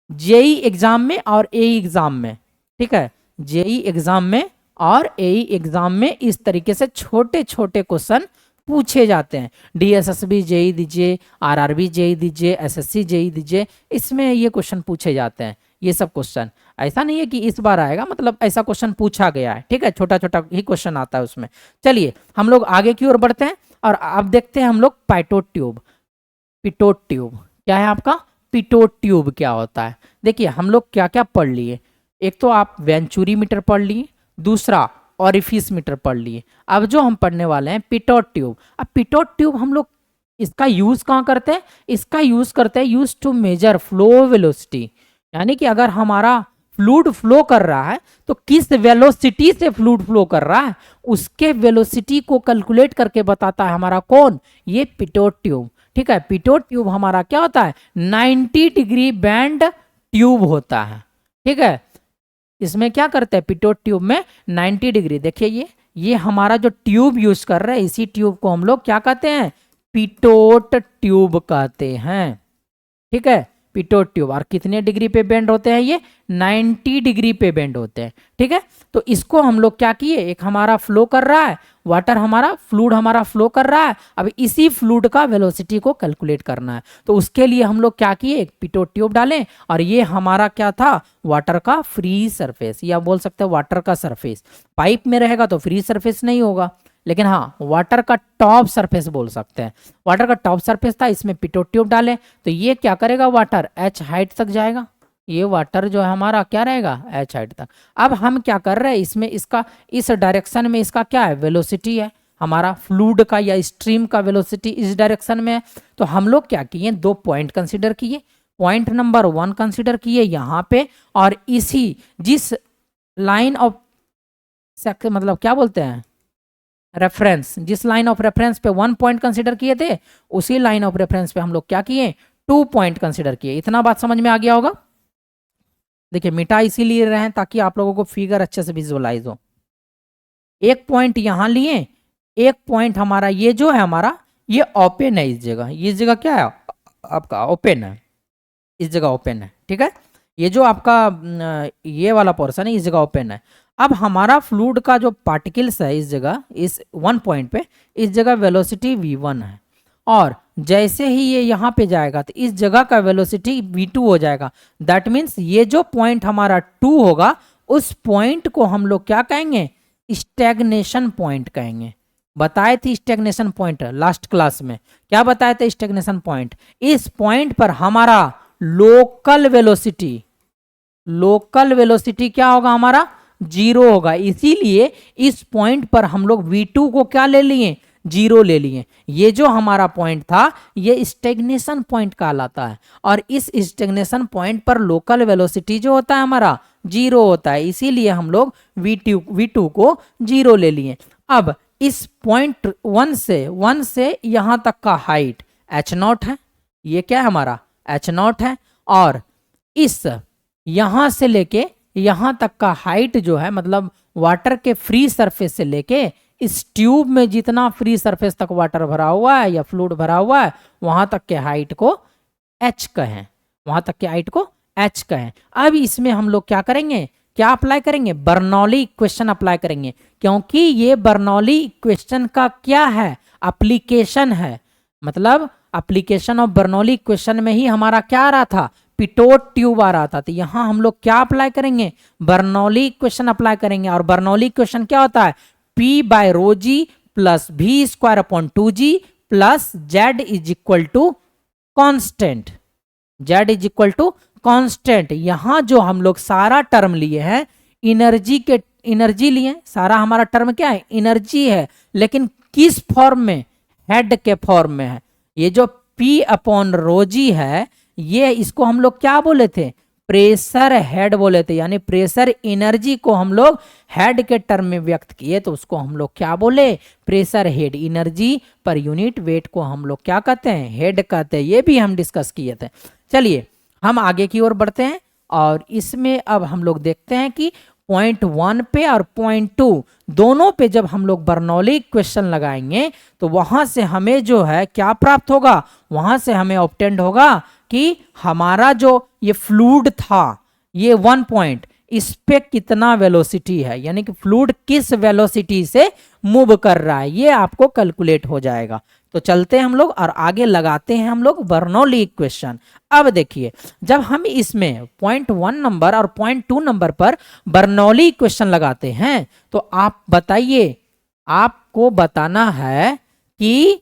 A: जेई एग्जाम में और AE एग्जाम में, ठीक है, जेई एग्जाम में और AE एग्जाम में इस तरीके से छोटे छोटे क्वेश्चन पूछे जाते हैं। DSSB जेई दीजिए, RRB जेई दीजिए, SSC जेई दीजिए, इसमें ये क्वेश्चन पूछे जाते हैं। ये सब क्वेश्चन ऐसा नहीं है कि इस बार आएगा, मतलब ऐसा क्वेश्चन पूछा गया है, ठीक है, छोटा छोटा ही क्वेश्चन आता है उसमें। चलिए हम लोग आगे की ओर बढ़ते हैं और अब देखते हैं हम लोग पिटोट ट्यूब। पिटोट ट्यूब क्या है आपका, पिटोट ट्यूब क्या होता है। देखिए हम लोग क्या क्या पढ़ लिए, एक तो आप वेंचुरी मीटर पढ़ लिए, दूसरा ऑरिफिस मीटर पढ़ लिए। अब जो हम पढ़ने वाले हैं पिटोट ट्यूब। अब पिटोट ट्यूब हम लोग इसका यूज कहाँ करते हैं, इसका यूज करते हैं use to measure flow velocity. यानी कि अगर हमारा फ्लूइड फ्लो कर रहा है तो किस वेलोसिटी से फ्लूइड फ्लो कर रहा है, उसके वेलोसिटी को कैलकुलेट करके बताता है हमारा कौन, ये पिटोट ट्यूब। ठीक है, पिटोट ट्यूब हमारा क्या होता है, 90 डिग्री बैंड ट्यूब होता है। ठीक है, इसमें क्या करते हैं पिटोट ट्यूब में 90 डिग्री। देखिए ये हमारा जो ट्यूब यूज कर रहे हैं, इसी ट्यूब को हम लोग क्या कहते हैं, पिटोट ट्यूब कहते हैं। ठीक है, पिटोट ट्यूब। और कितने डिग्री पे बेंड होते हैं, ये 90 डिग्री पे बेंड होते हैं। ठीक है, तो इसको हम लोग क्या किए, एक हमारा फ्लो कर रहा है वाटर, हमारा फ्लूइड हमारा फ्लो कर रहा है, अब इसी फ्लूइड का वेलोसिटी को कैलकुलेट करना है। तो उसके लिए हम लोग क्या किए, एक पिटोट ट्यूब डालें, और ये हमारा क्या था, वाटर का फ्री सरफेस, या बोल सकते हैं वाटर का सरफेस। पाइप में रहेगा तो फ्री सरफेस नहीं होगा, लेकिन हाँ वाटर का टॉप सरफेस बोल सकते हैं। वाटर का टॉप सरफेस था, इसमें पिटोट ट्यूब डाले तो ये क्या करेगा, वाटर h हाइट तक जाएगा। ये वाटर जो है हमारा क्या रहेगा, h हाइट तक। अब हम क्या कर रहे हैं, इसमें इसका इस डायरेक्शन में इसका क्या है, वेलोसिटी है हमारा फ्लूइड का या स्ट्रीम का वेलोसिटी इस डायरेक्शन में है। तो हम लोग क्या किए, दो पॉइंट कंसिडर किए। पॉइंट नंबर 1 कंसिडर किए यहाँ पे, और इसी जिस लाइन ऑफ मतलब क्या बोलते हैं रेफरेंस, जिस लाइन ऑफ रेफरेंस पे 1 पॉइंट कंसिडर किए थे, उसी लाइन ऑफ रेफरेंस पे हम लोग क्या किए, 2 पॉइंट कंसिडर किए। इतना बात समझ में आ गया होगा। देखिए मिटा इसीलिए रहे हैं ताकि आप लोगों को फिगर अच्छे से विजुअलाइज हो। एक पॉइंट यहां लिए, एक पॉइंट हमारा ये जो है हमारा ये ओपन है, इस जगह क्या है आपका ओपन है, इस जगह ओपन है। ठीक है, ये जो आपका ये वाला पोर्शन है इस जगह ओपन है। अब हमारा फ्लूइड का जो पार्टिकल्स है इस जगह, इस 1 पॉइंट पे, इस जगह वेलोसिटी v1 है, और जैसे ही ये यहाँ पे जाएगा तो इस जगह का वेलोसिटी v2 हो जाएगा। दैट मीन्स ये जो पॉइंट हमारा 2 होगा, उस पॉइंट को हम लोग क्या कहेंगे, स्टैग्नेशन पॉइंट कहेंगे। बताए थे स्टैग्नेशन पॉइंट लास्ट क्लास में, क्या बताए थे स्टैग्नेशन पॉइंट, इस पॉइंट पर हमारा लोकल वेलोसिटी क्या होगा, हमारा 0 होगा। इसीलिए इस पॉइंट पर हम लोग v2 को क्या ले लिए, 0 ले लिए। ये जो हमारा पॉइंट था ये स्टैग्नेशन पॉइंट कहलाता है, और इस स्टैग्नेशन पॉइंट पर लोकल वेलोसिटी जो होता है हमारा 0 होता है। इसीलिए हम लोग v2 को 0 ले लिए। अब इस पॉइंट 1 से यहां तक का हाइट h0 है, ये क्या है हमारा h0 है, और इस यहां से लेके यहां तक का हाइट जो है, मतलब वाटर के फ्री सरफेस से लेके इस ट्यूब में जितना फ्री सरफेस तक वाटर भरा हुआ है या फ्लूइड भरा हुआ है, वहां तक के हाइट को h कहें, वहां तक के हाइट को एच का है। अब इसमें हम लोग क्या करेंगे, क्या अप्लाई करेंगे, बर्नौली इक्वेशन अप्लाई करेंगे, क्योंकि ये बर्नौली इक्वेशन का क्या है, एप्लीकेशन है। मतलब एप्लीकेशन ऑफ बर्नौली इक्वेशन में ही हमारा क्या आ रहा था, पिटोट ट्यूब आ रहा था। तो यहां हम लोग क्या अप्लाई करेंगे, बर्नौली इक्वेशन अप्लाई करेंगे। और बर्नौली इक्वेशन क्या होता है, P by rho g plus V square upon 2g plus Z is equal to constant, Z is equal to constant. यहां जो हम लोग सारा टर्म लिए हैं एनर्जी लिए, सारा हमारा टर्म क्या है, एनर्जी है, लेकिन किस फॉर्म में, हेड के फॉर्म में है। ये जो P अपॉन रोजी है, ये इसको हम लोग क्या बोले थे, प्रेशर हेड बोले थे, यानी प्रेशर एनर्जी को हम लोग हेड के टर्म में व्यक्त किए, तो उसको हम लोग क्या बोले, pressure head. Energy per unit weight को हम लोग क्या कहते हैं, हेड कहते हैं। ये भी हम डिस्कस किए थे। चलिए हम आगे की ओर बढ़ते हैं, और इसमें अब हम लोग देखते हैं कि पॉइंट 1 पे और पॉइंट 2 दोनों पे जब हम लोग बर्नौली इक्वेशन लगाएंगे तो वहां से हमें जो है क्या प्राप्त होगा, वहां से हमें ऑब्टेंड होगा कि हमारा जो ये फ्लूइड था, ये 1 पॉइंट, इस पे कितना वेलोसिटी है, यानी कि फ्लूइड किस वेलोसिटी से मूव कर रहा है, ये आपको कैलकुलेट हो जाएगा। तो चलते हैं हम लोग और आगे लगाते हैं हम लोग बर्नौली इक्वेशन। अब देखिए, जब हम इसमें पॉइंट 1 नंबर और पॉइंट 2 नंबर पर बर्नौली इक्वेशन लगाते हैं, तो आप बताइए, आपको बताना है कि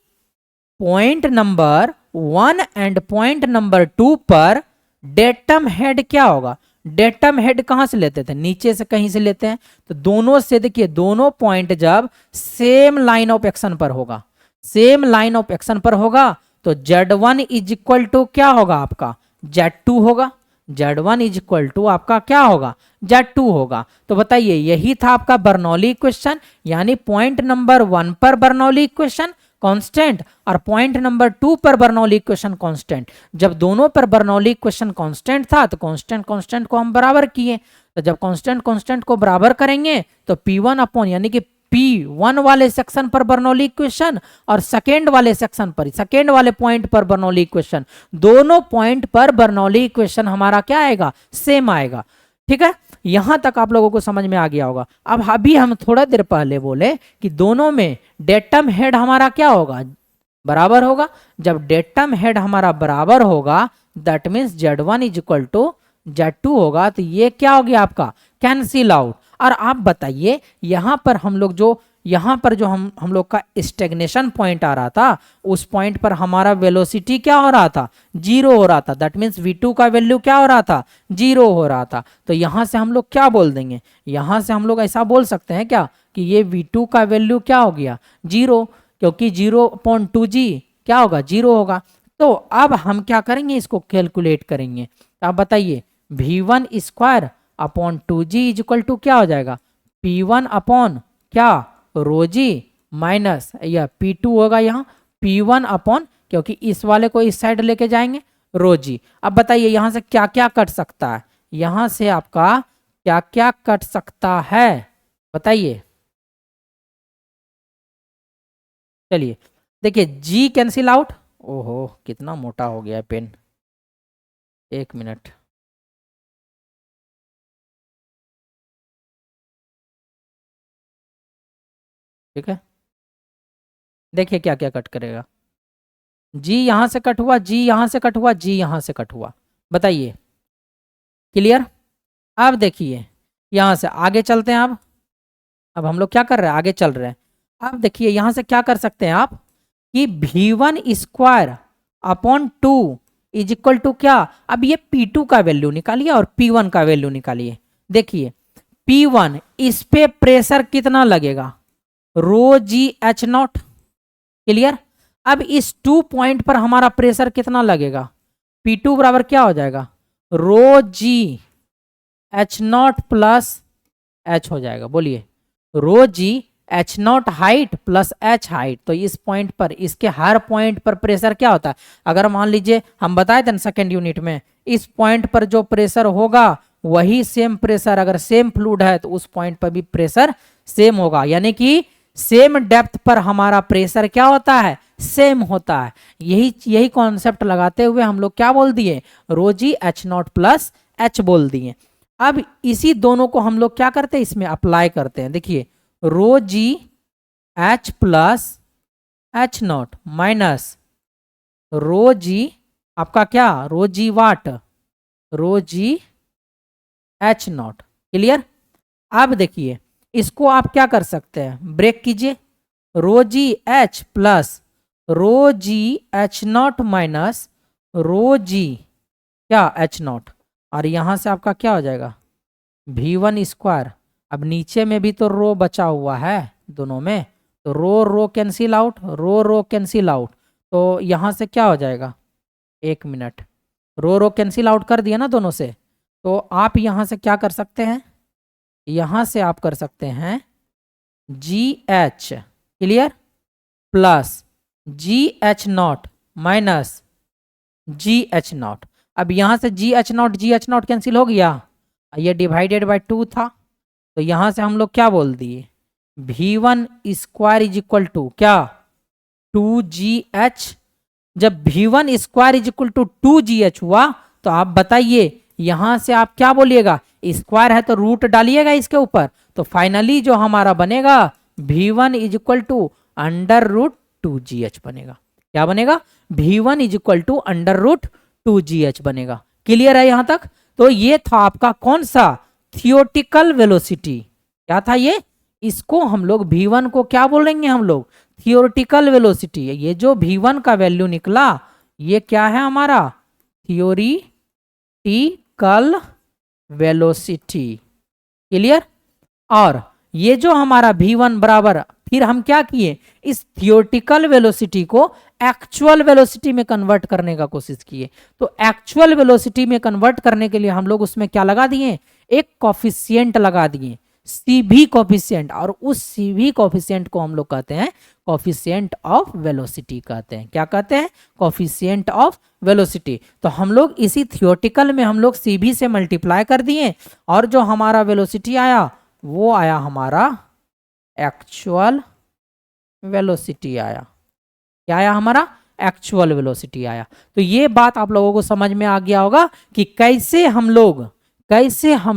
A: point number 1 and point number 2 पर डेटम हेड क्या होगा। डेटम हेड कहां से लेते थे, नीचे से कहीं से लेते हैं। तो दोनों से देखिए, दोनों पॉइंट जब सेम लाइन ऑफ एक्शन पर होगा, सेम लाइन ऑफ एक्शन पर होगा, तो Z1 इज इक्वल टू क्या होगा आपका, Z2 होगा। Z1 इज इक्वल टू आपका क्या होगा, Z2 होगा। तो बताइए, यही था आपका बर्नौली इक्वेशन, यानी पॉइंट नंबर 1 पर बर्नौली इक्वेशन कांस्टेंट और पॉइंट नंबर 2 पर बर्नौली इक्वेशन कांस्टेंट। जब दोनों पर बर्नौली इक्वेशन कांस्टेंट था, तो कांस्टेंट कांस्टेंट को हम बराबर किए। तो जब कांस्टेंट कांस्टेंट को बराबर करेंगे तो P1 अपॉन, यानी कि P1 वाले सेक्शन पर बर्नौली इक्वेशन और सेकेंड वाले सेक्शन पर, सेकेंड वाले पॉइंट पर बर्नौली इक्वेशन, दोनों पॉइंट पर बर्नौली इक्वेशन हमारा क्या आएगा, सेम आएगा। ठीक है, यहां तक आप लोगों को समझ में आ गया होगा। अब अभी हम थोड़ा देर पहले बोले कि दोनों में डेटम हेड हमारा क्या होगा, बराबर होगा। जब डेटम हेड हमारा बराबर होगा, that means Z1 is equal to Z2 होगा। तो ये क्या हो गया आपका, कैंसिल आउट। और आप बताइए, यहां पर हम लोग जो हम लोग का स्टेग्नेशन पॉइंट आ रहा था, उस पॉइंट पर हमारा वेलोसिटी क्या हो रहा था, 0 हो रहा था। दैट मीन्स V2 का वैल्यू क्या हो रहा था, 0 हो रहा था। तो यहां से हम लोग क्या बोल देंगे, यहां से हम लोग ऐसा बोल सकते हैं क्या कि ये V2 का वैल्यू क्या हो गया, 0, क्योंकि 0/2g क्या होगा, 0 होगा। तो अब हम क्या करेंगे, इसको कैलकुलेट करेंगे। तो आप बताइए, V1 square upon 2g is equal to क्या हो जाएगा, P1 अपॉन क्या, रो जी माइनस, या P2 होगा यहाँ P1 अपॉन, क्योंकि इस वाले को इस साइड लेके जाएंगे, रो जी। अब बताइए यहां से क्या क्या कट सकता है, यहां से आपका क्या क्या कट सकता है, बताइए। चलिए देखिए, G कैंसिल आउट। ओहो, कितना मोटा हो गया है पेन, 1 मिनट। ठीक है, देखिए क्या क्या कट करेगा। G यहां से कट हुआ, G यहां से कट हुआ, G यहां से कट हुआ। बताइए, क्लियर। अब देखिए, यहां से आगे चलते हैं। अब हम लोग क्या कर रहे हैं, आगे चल रहे हैं। अब देखिए, यहां से क्या कर सकते हैं आप कि V1 square upon 2 is equal to क्या। अब ये P2 का वैल्यू निकालिए और P1 का वैल्यू निकालिए। देखिए P1, इस पे प्रेशर कितना लगेगा, रो जी एच नॉट। क्लियर। अब इस 2 पॉइंट पर हमारा प्रेशर कितना लगेगा, P2 बराबर क्या हो जाएगा, rho g h naught plus h हो जाएगा। बोलिए, rho g h naught height plus h height. तो इस पॉइंट पर, इसके हर पॉइंट पर प्रेशर क्या होता है, अगर मान लीजिए हम बताए थे सेकेंड यूनिट में, इस पॉइंट पर जो प्रेशर होगा वही सेम प्रेशर, अगर सेम फ्लूइड है तो उस पॉइंट पर भी प्रेशर सेम होगा, यानी कि सेम डेप्थ पर हमारा प्रेशर क्या होता है, सेम होता है। यही कॉन्सेप्ट लगाते हुए हम लोग क्या बोल दिए, rho g h naught plus h बोल दिए। अब इसी दोनों को हम लोग क्या करते हैं, इसमें अप्लाई करते हैं। देखिए rho g h plus h naught minus rho g आपका क्या, rho g what, rho g h naught. Clear. अब देखिए इसको आप क्या कर सकते हैं, ब्रेक कीजिए, rho g h plus rho g h naught minus rho g क्या एच नॉट, और यहां से आपका क्या हो जाएगा वी वन स्क्वायर। अब नीचे में भी तो रो बचा हुआ है दोनों में, तो रो रो कैंसिल आउट, रो रो कैंसिल आउट, तो यहां से क्या हो जाएगा, एक मिनट, रो रो कैंसिल आउट कर दिया ना दोनों से, तो आप यहां से क्या कर सकते हैं, यहां से आप कर सकते हैं जी H, clear, plus ji h naught minus ji h not. अब यहां से जी एच नॉट कैंसिल हो गया, ये डिवाइडेड बाय 2 था, तो यहां से हम लोग क्या बोल दिए, V one square is equal to क्या, 2GH। जब V one square is equal to 2GH हुआ, तो आप बताइए यहां से आप क्या बोलिएगा, स्क्वायर है तो रूट डालिएगा इसके ऊपर, तो फाइनली जो हमारा बनेगा V one is equal to under root 2GH बनेगा। क्या बनेगा, V one is equal to under root 2GH बनेगा। क्लियर है यहां तक। तो ये था आपका कौन सा, थियोटिकल वेलोसिटी। क्या था ये, इसको हम लोग v1 को क्या बोलेंगे, हम लोग थियोरिटिकल वेलोसिटी। ये जो v1 का वैल्यू निकला ये क्या है हमारा, थियोरिटिकल वेलोसिटी। क्लियर। और ये जो हमारा v1 बराबर, फिर हम क्या किए, इस थियोरिटिकल वेलोसिटी को एक्चुअल वेलोसिटी में कन्वर्ट करने का कोशिश किए। तो एक्चुअल वेलोसिटी में कन्वर्ट करने के लिए हम लोग उसमें क्या लगा दिए, एक कॉफिशिएंट लगा दिए, सीवी कॉफिशिएंट, और उस सीवी कॉफिशिएंट को हम लोग कहते हैं कॉफिशिएंट ऑफ वेलोसिटी कहते हैं। क्या कहते हैं, कॉफिशिएंट ऑफ वेलोसिटी। तो हम लोग इसी थियोरिटिकल में हम लोग सीवी से मल्टीप्लाई कर दिए, और जो हमारा वेलोसिटी आया वो आया हमारा एक्चुअल वेलोसिटी आया। क्या आया हमारा, एक्चुअल वेलोसिटी आया। तो ये बात आप लोगों को समझ में आ गया होगा कि कैसे हम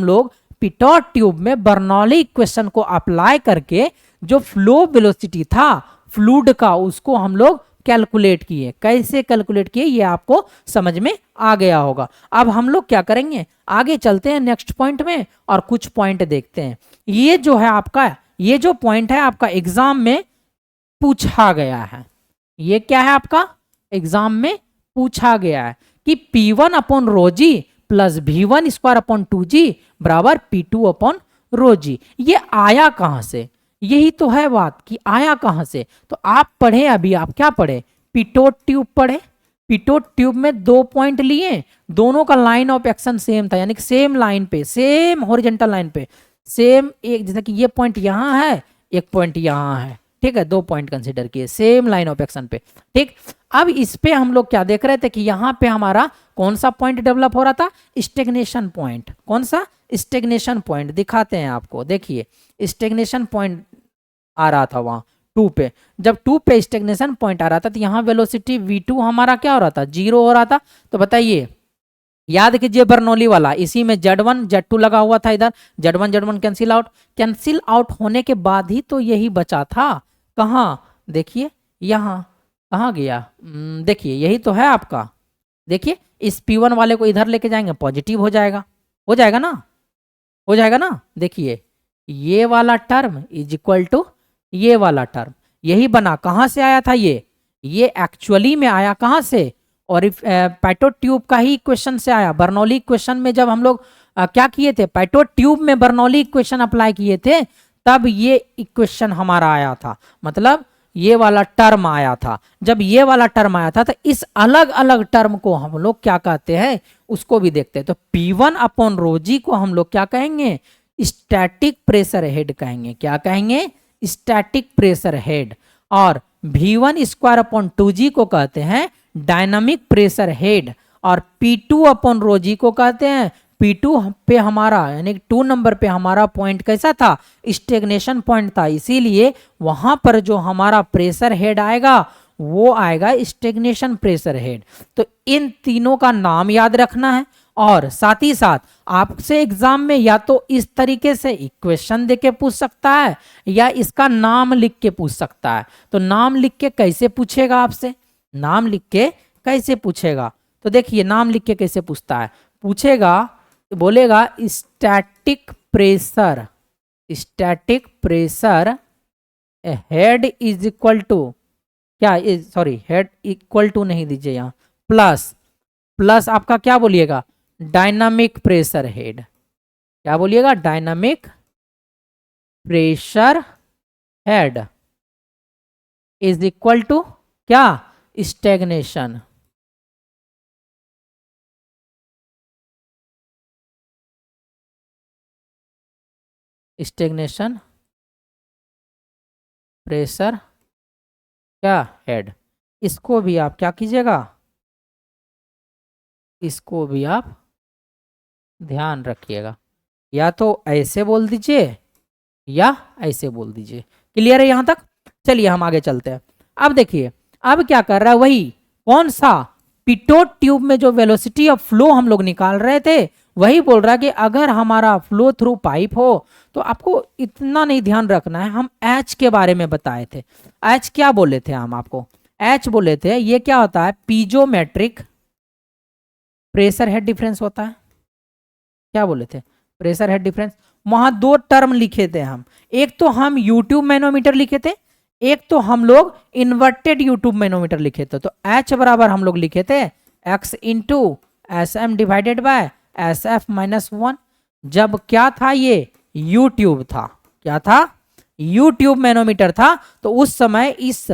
A: लोग पिटोट ट्यूब में बर्नौली इक्वेशन को अप्लाई करके जो फ्लो वेलोसिटी था फ्लूइड का, उसको हम लोग कैलकुलेट किए। कैसे कैलकुलेट किए ये आपको समझ में आ गया होगा। अब हम लोग क्या करेंगे, आगे चलते हैं नेक्स्ट पॉइंट में और कुछ पॉइंट देखते हैं। ये जो है आपका, ये जो पॉइंट है आपका एग्जाम में पूछा गया है। ये क्या है आपका, एग्जाम में पूछा गया है कि P1 upon rho g plus V1 square upon 2G बराबर P2 अपॉन रो जी। ये आया कहां से, यही तो है बात कि आया कहां से। तो आप पढ़े, अभी आप क्या पढ़े, पिटोट ट्यूब पढ़े। पिटोट ट्यूब में 2 पॉइंट लिए, दोनों का लाइन ऑफ एक्शन सेम था, यानी कि सेम लाइन पे, सेम हॉरिजॉन्टल लाइन पे, सेम एक, जैसे कि ये पॉइंट यहां है, एक पॉइंट यहां है, ठीक है, 2 पॉइंट कंसीडर किए सेम लाइन ऑफ एक्शन पे। ठीक, अब इस पे हम लोग क्या देख रहे थे कि यहां पे हमारा कौन सा पॉइंट डेवलप हो रहा था, स्टेग्नेशन पॉइंट। कौन सा, स्टेग्नेशन पॉइंट दिखाते हैं आपको। देखिए स्टेग्नेशन पॉइंट आ रहा था वहां 2 पे। जब 2 पे स्टेग्नेशन पॉइंट आ रहा था तो यहाँ वेलोसिटी v2 हमारा क्या हो रहा था, 0 हो रहा था। तो बताइए, याद कीजिए बर्नौली वाला, इसी में Z1 Z2 लगा हुआ था, इधर Z1 cancel out, cancel out होने के बाद ही तो यही बचा था। कहाँ, देखिए यहाँ, कहाँ गया, देखिए यही तो है आपका। देखिए इस P1 वाले को इधर लेके जाएंगे, पॉजिटिव हो जाएगा, हो जाएगा ना, हो जाएगा ना। देखिए ये वाला टर्म इज इक्वल टू ये वाला टर्म, यही बना। कहाँ से आया था ये एक्चुअली में आया कहाँ से, और पाइटोट ट्यूब का ही इक्वेशन से आया। बर्नौली इक्वेशन में जब हम लोग क्या किए थे, पाइटोट ट्यूब में बर्नौली इक्वेशन अप्लाई किए थे, तब ये इक्वेशन हमारा आया था, मतलब ये वाला टर्म आया था। जब ये वाला टर्म आया था तो इस अलग अलग टर्म को हम लोग क्या कहते हैं, उसको भी देखते हैं। तो P1 अपॉन रो जी को हम लोग क्या कहेंगे, स्टैटिक प्रेशर हेड कहेंगे। क्या कहेंगे, स्टैटिक प्रेशर हेड। और V1 स्क्वायर अपॉन 2G को कहते हैं डायनामिक प्रेशर हेड। और P2 अपॉन रो जी को कहते हैं, P2 पे हमारा यानी 2 नंबर पे हमारा पॉइंट कैसा था, स्टेग्नेशन पॉइंट था, इसीलिए वहां पर जो हमारा प्रेशर हेड आएगा वो आएगा स्टेग्नेशन प्रेशर हेड। तो इन तीनों का नाम याद रखना है और साथ ही साथ आपसे एग्जाम में या तो इस तरीके से इक्वेशन देके पूछ सकता है या इसका नाम लिख के पूछ सकता है। तो नाम लिख के कैसे पूछेगा आपसे, नाम लिख के कैसे पूछेगा, तो देखिए नाम लिख के कैसे पूछता है, पूछेगा बोलेगा static pressure, static pressure head is equal to क्या, सॉरी हेड इक्वल टू नहीं दीजिए यहाँ, प्लस प्लस आपका क्या बोलिएगा डायनामिक प्रेशर हेड, क्या बोलिएगा dynamic pressure head is equal to क्या स्टैग्नेशन, स्टैग्नेशन प्रेशर क्या हेड। इसको भी आप क्या कीजिएगा, इसको भी आप ध्यान रखिएगा, या तो ऐसे बोल दीजिए या ऐसे बोल दीजिए। क्लियर है यहां तक? चलिए हम आगे चलते हैं। अब देखिए अब क्या कर रहा है, वही कौन सा पिटोट ट्यूब में जो वेलोसिटी ऑफ फ्लो हम लोग निकाल रहे थे वही बोल रहा है कि अगर हमारा फ्लो थ्रू पाइप हो तो आपको इतना नहीं ध्यान रखना है, हम एच के बारे में बताए थे। एच क्या बोले थे हम आपको, एच बोले थे ये क्या होता है पीजोमेट्रिक प्रेशर हेड डिफरेंस होता है। क्या बोले थे प्रेशर हेड डिफरेंस, वहां दो टर्म लिखे थे हम, एक तो हम यूट्यूब मैनोमीटर लिखे थे, एक तो हम लोग इन्वर्टेड यूट्यूब मैनोमीटर लिखे थे। तो एच बराबर हम लोग लिखे थे X into S M divided by S F minus one. जब क्या था ये यूट्यूब था, क्या था यूट्यूब मैनोमीटर था, तो उस समय इस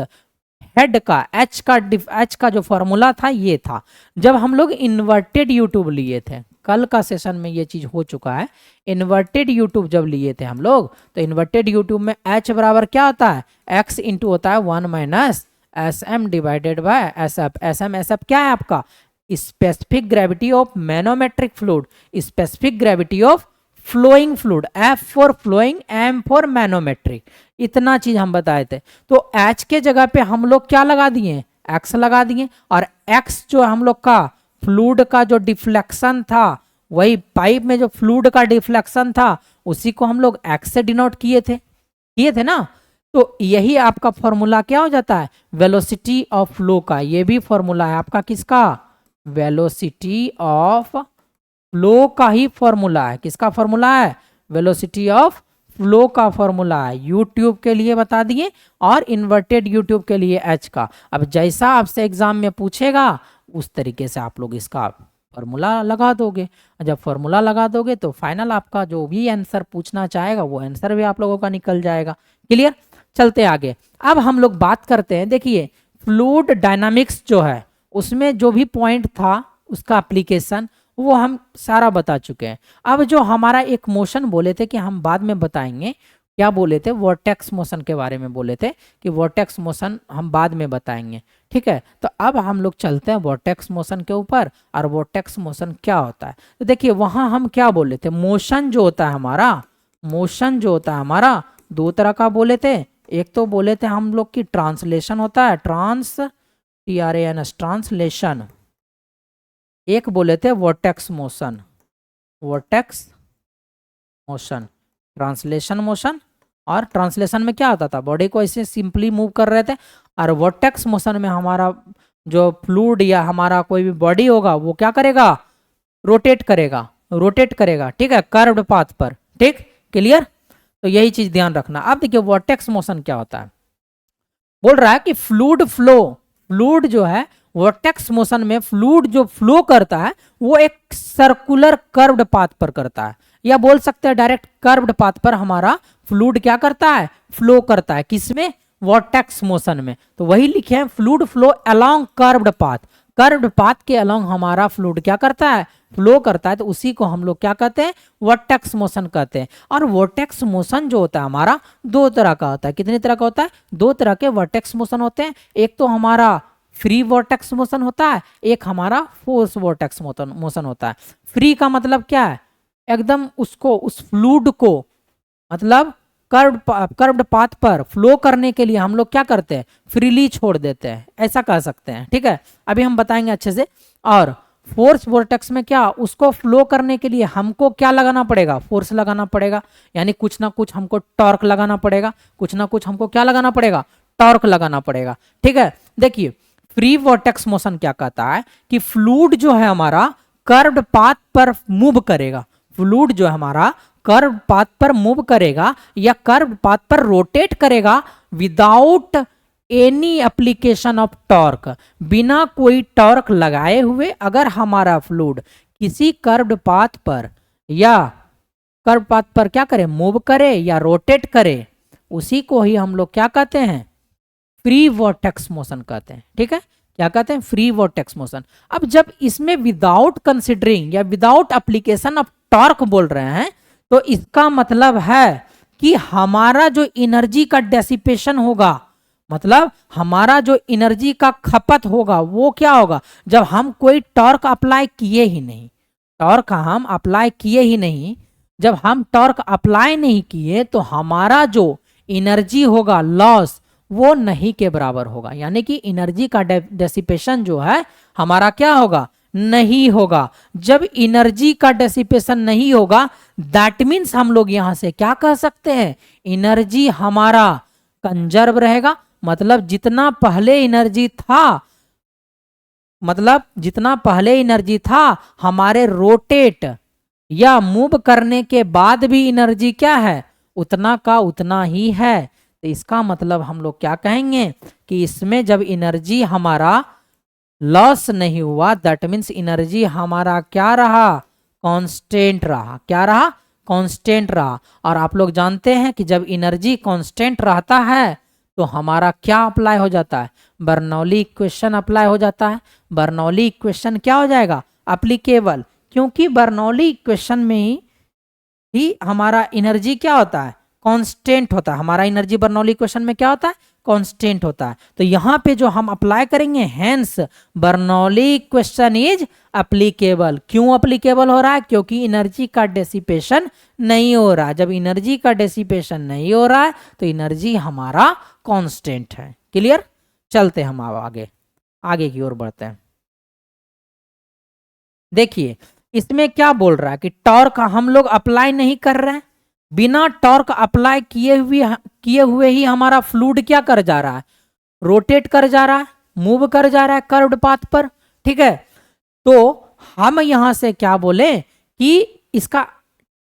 A: हेड का एच का जो फॉर्मूला था ये था। जब हम लोग इन्वर्टेड यूट्यूब लिए थे, कल का सेशन में ये चीज हो चुका है, इन्वर्टेड यूट्यूब जब लिए थे हम लोग तो इन्वर्टेड यूट्यूब में एच बराबर क्या होता है एक्स इंटू होता है one minus S M divided by S F. S F क्या है आपका specific gravity of manometric fluid, specific gravity of flowing fluid, F for flowing M for manometric. इतना चीज हम बताए थे। तो एच के जगह पे हम लोग क्या लगा दिए एक्स लगा दिए, और एक्स जो हम लोग का फ्लूइड का जो डिफ्लेक्शन था, वही पाइप में जो फ्लूइड का डिफ्लेक्शन था उसी को हम लोग एक्स से डिनोट किए थे ना। तो यही आपका फॉर्मूला क्या हो जाता है वेलोसिटी ऑफ फ्लो का, ये भी फॉर्मूला है आपका किसका वेलोसिटी ऑफ फ्लो का ही फॉर्मूला है। किसका फॉर्मूला है वेलोसिटी ऑफ फ्लो का फॉर्मूला है। यूट्यूब के लिए बता दिए और इन्वर्टेड यूट्यूब के लिए एच का। अब जैसा आपसे एग्जाम में पूछेगा उस तरीके से आप लोग इसका फॉर्मूला लगा दोगे। जब फॉर्मूला लगा दोगे तो फाइनल आपका जो भी आंसर पूछना चाहेगा वो आंसर भी आप लोगों का निकल जाएगा। क्लियर? चलते आगे। अब हम लोग बात करते हैं, देखिए फ्लूइड डायनामिक्स जो है उसमें जो भी पॉइंट था उसका एप्लीकेशन वो हम सारा बता चुके हैं। अब जो हमारा एक मोशन बोले थे कि हम बाद में बताएंगे, क्या बोले थे वोर्टेक्स मोशन के बारे में बोले थे कि वोर्टेक्स मोशन हम बाद में बताएंगे। ठीक है, तो अब हम लोग चलते हैं वोर्टेक्स मोशन के ऊपर। और वोर्टेक्स मोशन क्या होता है तो देखिए वहां हम क्या बोले थे, मोशन जो होता है हमारा, मोशन जो होता है हमारा दो तरह का बोले थे। एक तो बोले थे हम लोग की ट्रांसलेशन होता है, ट्रांसलेशन। एक बोले थे vortex motion, vortex motion, translation motion. और ट्रांसलेशन में क्या होता था बॉडी को ऐसे सिंपली मूव कर रहे थे, और वोर्टेक्स मोशन में हमारा जो फ्लूइड या हमारा कोई भी बॉडी होगा वो क्या करेगा रोटेट करेगा, रोटेट करेगा। ठीक है, कर्व्ड पाथ पर। ठीक, क्लियर? तो यही चीज ध्यान रखना। अब देखिए वोर्टेक्स मोशन क्या होता है, बोल रहा है कि फ्लूइड फ्लो, फ्लूइड जो है वोर्टेक्स मोशन में फ्लूइड जो फ्लो करता है वो एक सर्कुलर कर्व्ड पाथ पर करता है, या बोल सकते हैं डायरेक्ट कर्व्ड पाथ पर हमारा फ्लूइड क्या करता है फ्लो करता है। किसमें वोर्टेक्स मोशन में। तो वही लिखे हैं fluid flow along curved path, curved path के अलोंग हमारा फ्लूइड क्या करता है फ्लो करता है। तो उसी को हम लोग क्या कहते हैं वोर्टेक्स मोशन कहते हैं। और वोर्टेक्स मोशन जो होता है हमारा दो तरह का होता है। कितने तरह का होता है दो तरह के वोर्टेक्स मोशन होते हैं। एक तो हमारा फ्री वोर्टेक्स मोशन होता है, एक हमारा फोर्स वोर्टेक्स मोशन होता है। फ्री का मतलब क्या है एकदम उसको उस फ्लूइड को मतलब कर्व्ड पाथ पर फ्लो करने के लिए हम लोग क्या करते हैं फ्रीली छोड़ देते हैं, ऐसा कह सकते हैं। ठीक है, अभी हम बताएंगे अच्छे से। और फोर्स वोर्टेक्स में क्या, उसको फ्लो करने के लिए हमको क्या लगाना पड़ेगा, फोर्स लगाना पड़ेगा, यानी कुछ ना कुछ हमको टॉर्क लगाना पड़ेगा, कुछ ना कुछ हमको क्या लगाना पड़ेगा, टॉर्क लगाना पड़ेगा। ठीक है, देखिए फ्री वोर्टेक्स मोशन क्या कहता है कि फ्लूइड जो है हमारा कर्व्ड पाथ पर मूव करेगा, फ्लूइड जो है हमारा कर्व पाथ पर मूव करेगा या कर्व पाथ पर रोटेट करेगा without any application of torque, बिना कोई टॉर्क लगाए हुए अगर हमारा फ्लूइड किसी कर्व्ड पाथ पर या कर्व पाथ पर क्या करे, मूव करे या रोटेट करे, उसी को ही हम लोग क्या कहते हैं, फ्री वोर्टेक्स मोशन कहते हैं। ठीक है, क्या कहते हैं, फ्री वोर्टेक्स मोशन। अब जब इसमें विदाउट कंसिडरिंग या विदाउट एप्लीकेशन ऑफ टॉर्क बोल रहे हैं तो इसका मतलब है कि हमारा जो एनर्जी का डेसिपेशन होगा, मतलब हमारा जो एनर्जी का खपत होगा वो क्या होगा, जब हम कोई टॉर्क अप्लाई किए ही नहीं, टॉर्क हम अप्लाई किए ही नहीं, जब हम टॉर्क अप्लाई नहीं किए तो हमारा जो एनर्जी होगा लॉस वो नहीं के बराबर होगा, यानी कि एनर्जी का डेसिपेशन जो है हमारा क्या होगा, नहीं होगा। जब एनर्जी का डेसिपेशन नहीं होगा दैट मीन्स हम लोग यहां से क्या कह सकते हैं, एनर्जी हमारा कंजर्व रहेगा, मतलब जितना पहले एनर्जी था, मतलब जितना पहले एनर्जी था हमारे रोटेट या मूव करने के बाद भी एनर्जी क्या है, उतना का उतना ही है। तो इसका मतलब हम लोग क्या कहेंगे कि इसमें जब एनर्जी हमारा लॉस नहीं हुआ दैट मीन्स एनर्जी हमारा क्या रहा, कांस्टेंट रहा, क्या रहा, कांस्टेंट रहा। और आप लोग जानते हैं कि जब एनर्जी कांस्टेंट रहता है तो हमारा क्या अप्लाई हो जाता है, बर्नौली इक्वेशन अप्लाई हो जाता है। बर्नौली इक्वेशन क्या हो जाएगा, अप्लीकेबल, क्योंकि बर्नौली इक्वेशन में ही हमारा एनर्जी क्या होता है, कांस्टेंट होता है। हमारा एनर्जी बर्नौली इक्वेशन में क्या होता है, कांस्टेंट होता है। तो यहाँ पे जो हम अप्लाई करेंगे hence Bernoulli equation is applicable. क्यों अप्लीकेबल हो रहा है, क्योंकि एनर्जी का डेसिपेशन नहीं हो रहा है। जब एनर्जी का डेसिपेशन नहीं हो रहा है तो एनर्जी हमारा कांस्टेंट है। क्लियर, चलते हम अब आगे की ओर बढ़ते हैं। देखिए इसमें क्या बोल रहा है कि टॉर्क हम लोग अप्लाई नहीं कर रहे हैं, बिना टॉर्क अप्लाई किए हुए ही हमारा फ्लूइड क्या कर जा रहा है, रोटेट कर जा रहा है, मूव कर जा रहा है कर्व्ड पाथ पर। ठीक है, तो हम यहां से क्या बोले कि इसका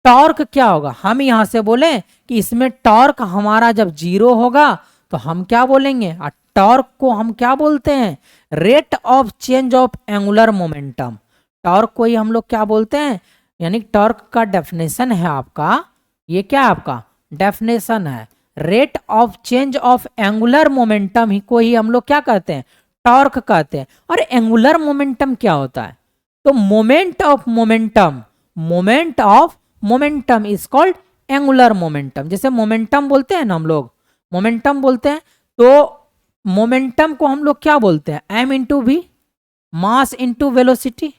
A: टॉर्क क्या होगा, हम यहां से बोले कि इसमें टॉर्क हमारा जब 0 होगा तो हम क्या बोलेंगे, टॉर्क को हम क्या बोलते हैं, rate of change of angular momentum. Torque को ही हम लोग क्या बोलते हैं, यानी टॉर्क का डेफिनेशन है आपका, ये क्या आपका डेफिनेशन है, rate of change of angular momentum ही को ही हम लोग क्या कहते हैं, टॉर्क कहते हैं। और एंगुलर मोमेंटम क्या होता है, तो moment of momentum is called angular momentum. जैसे मोमेंटम बोलते हैं ना हम लोग, मोमेंटम बोलते हैं, तो मोमेंटम को हम लोग क्या बोलते हैं, M into V, mass into velocity.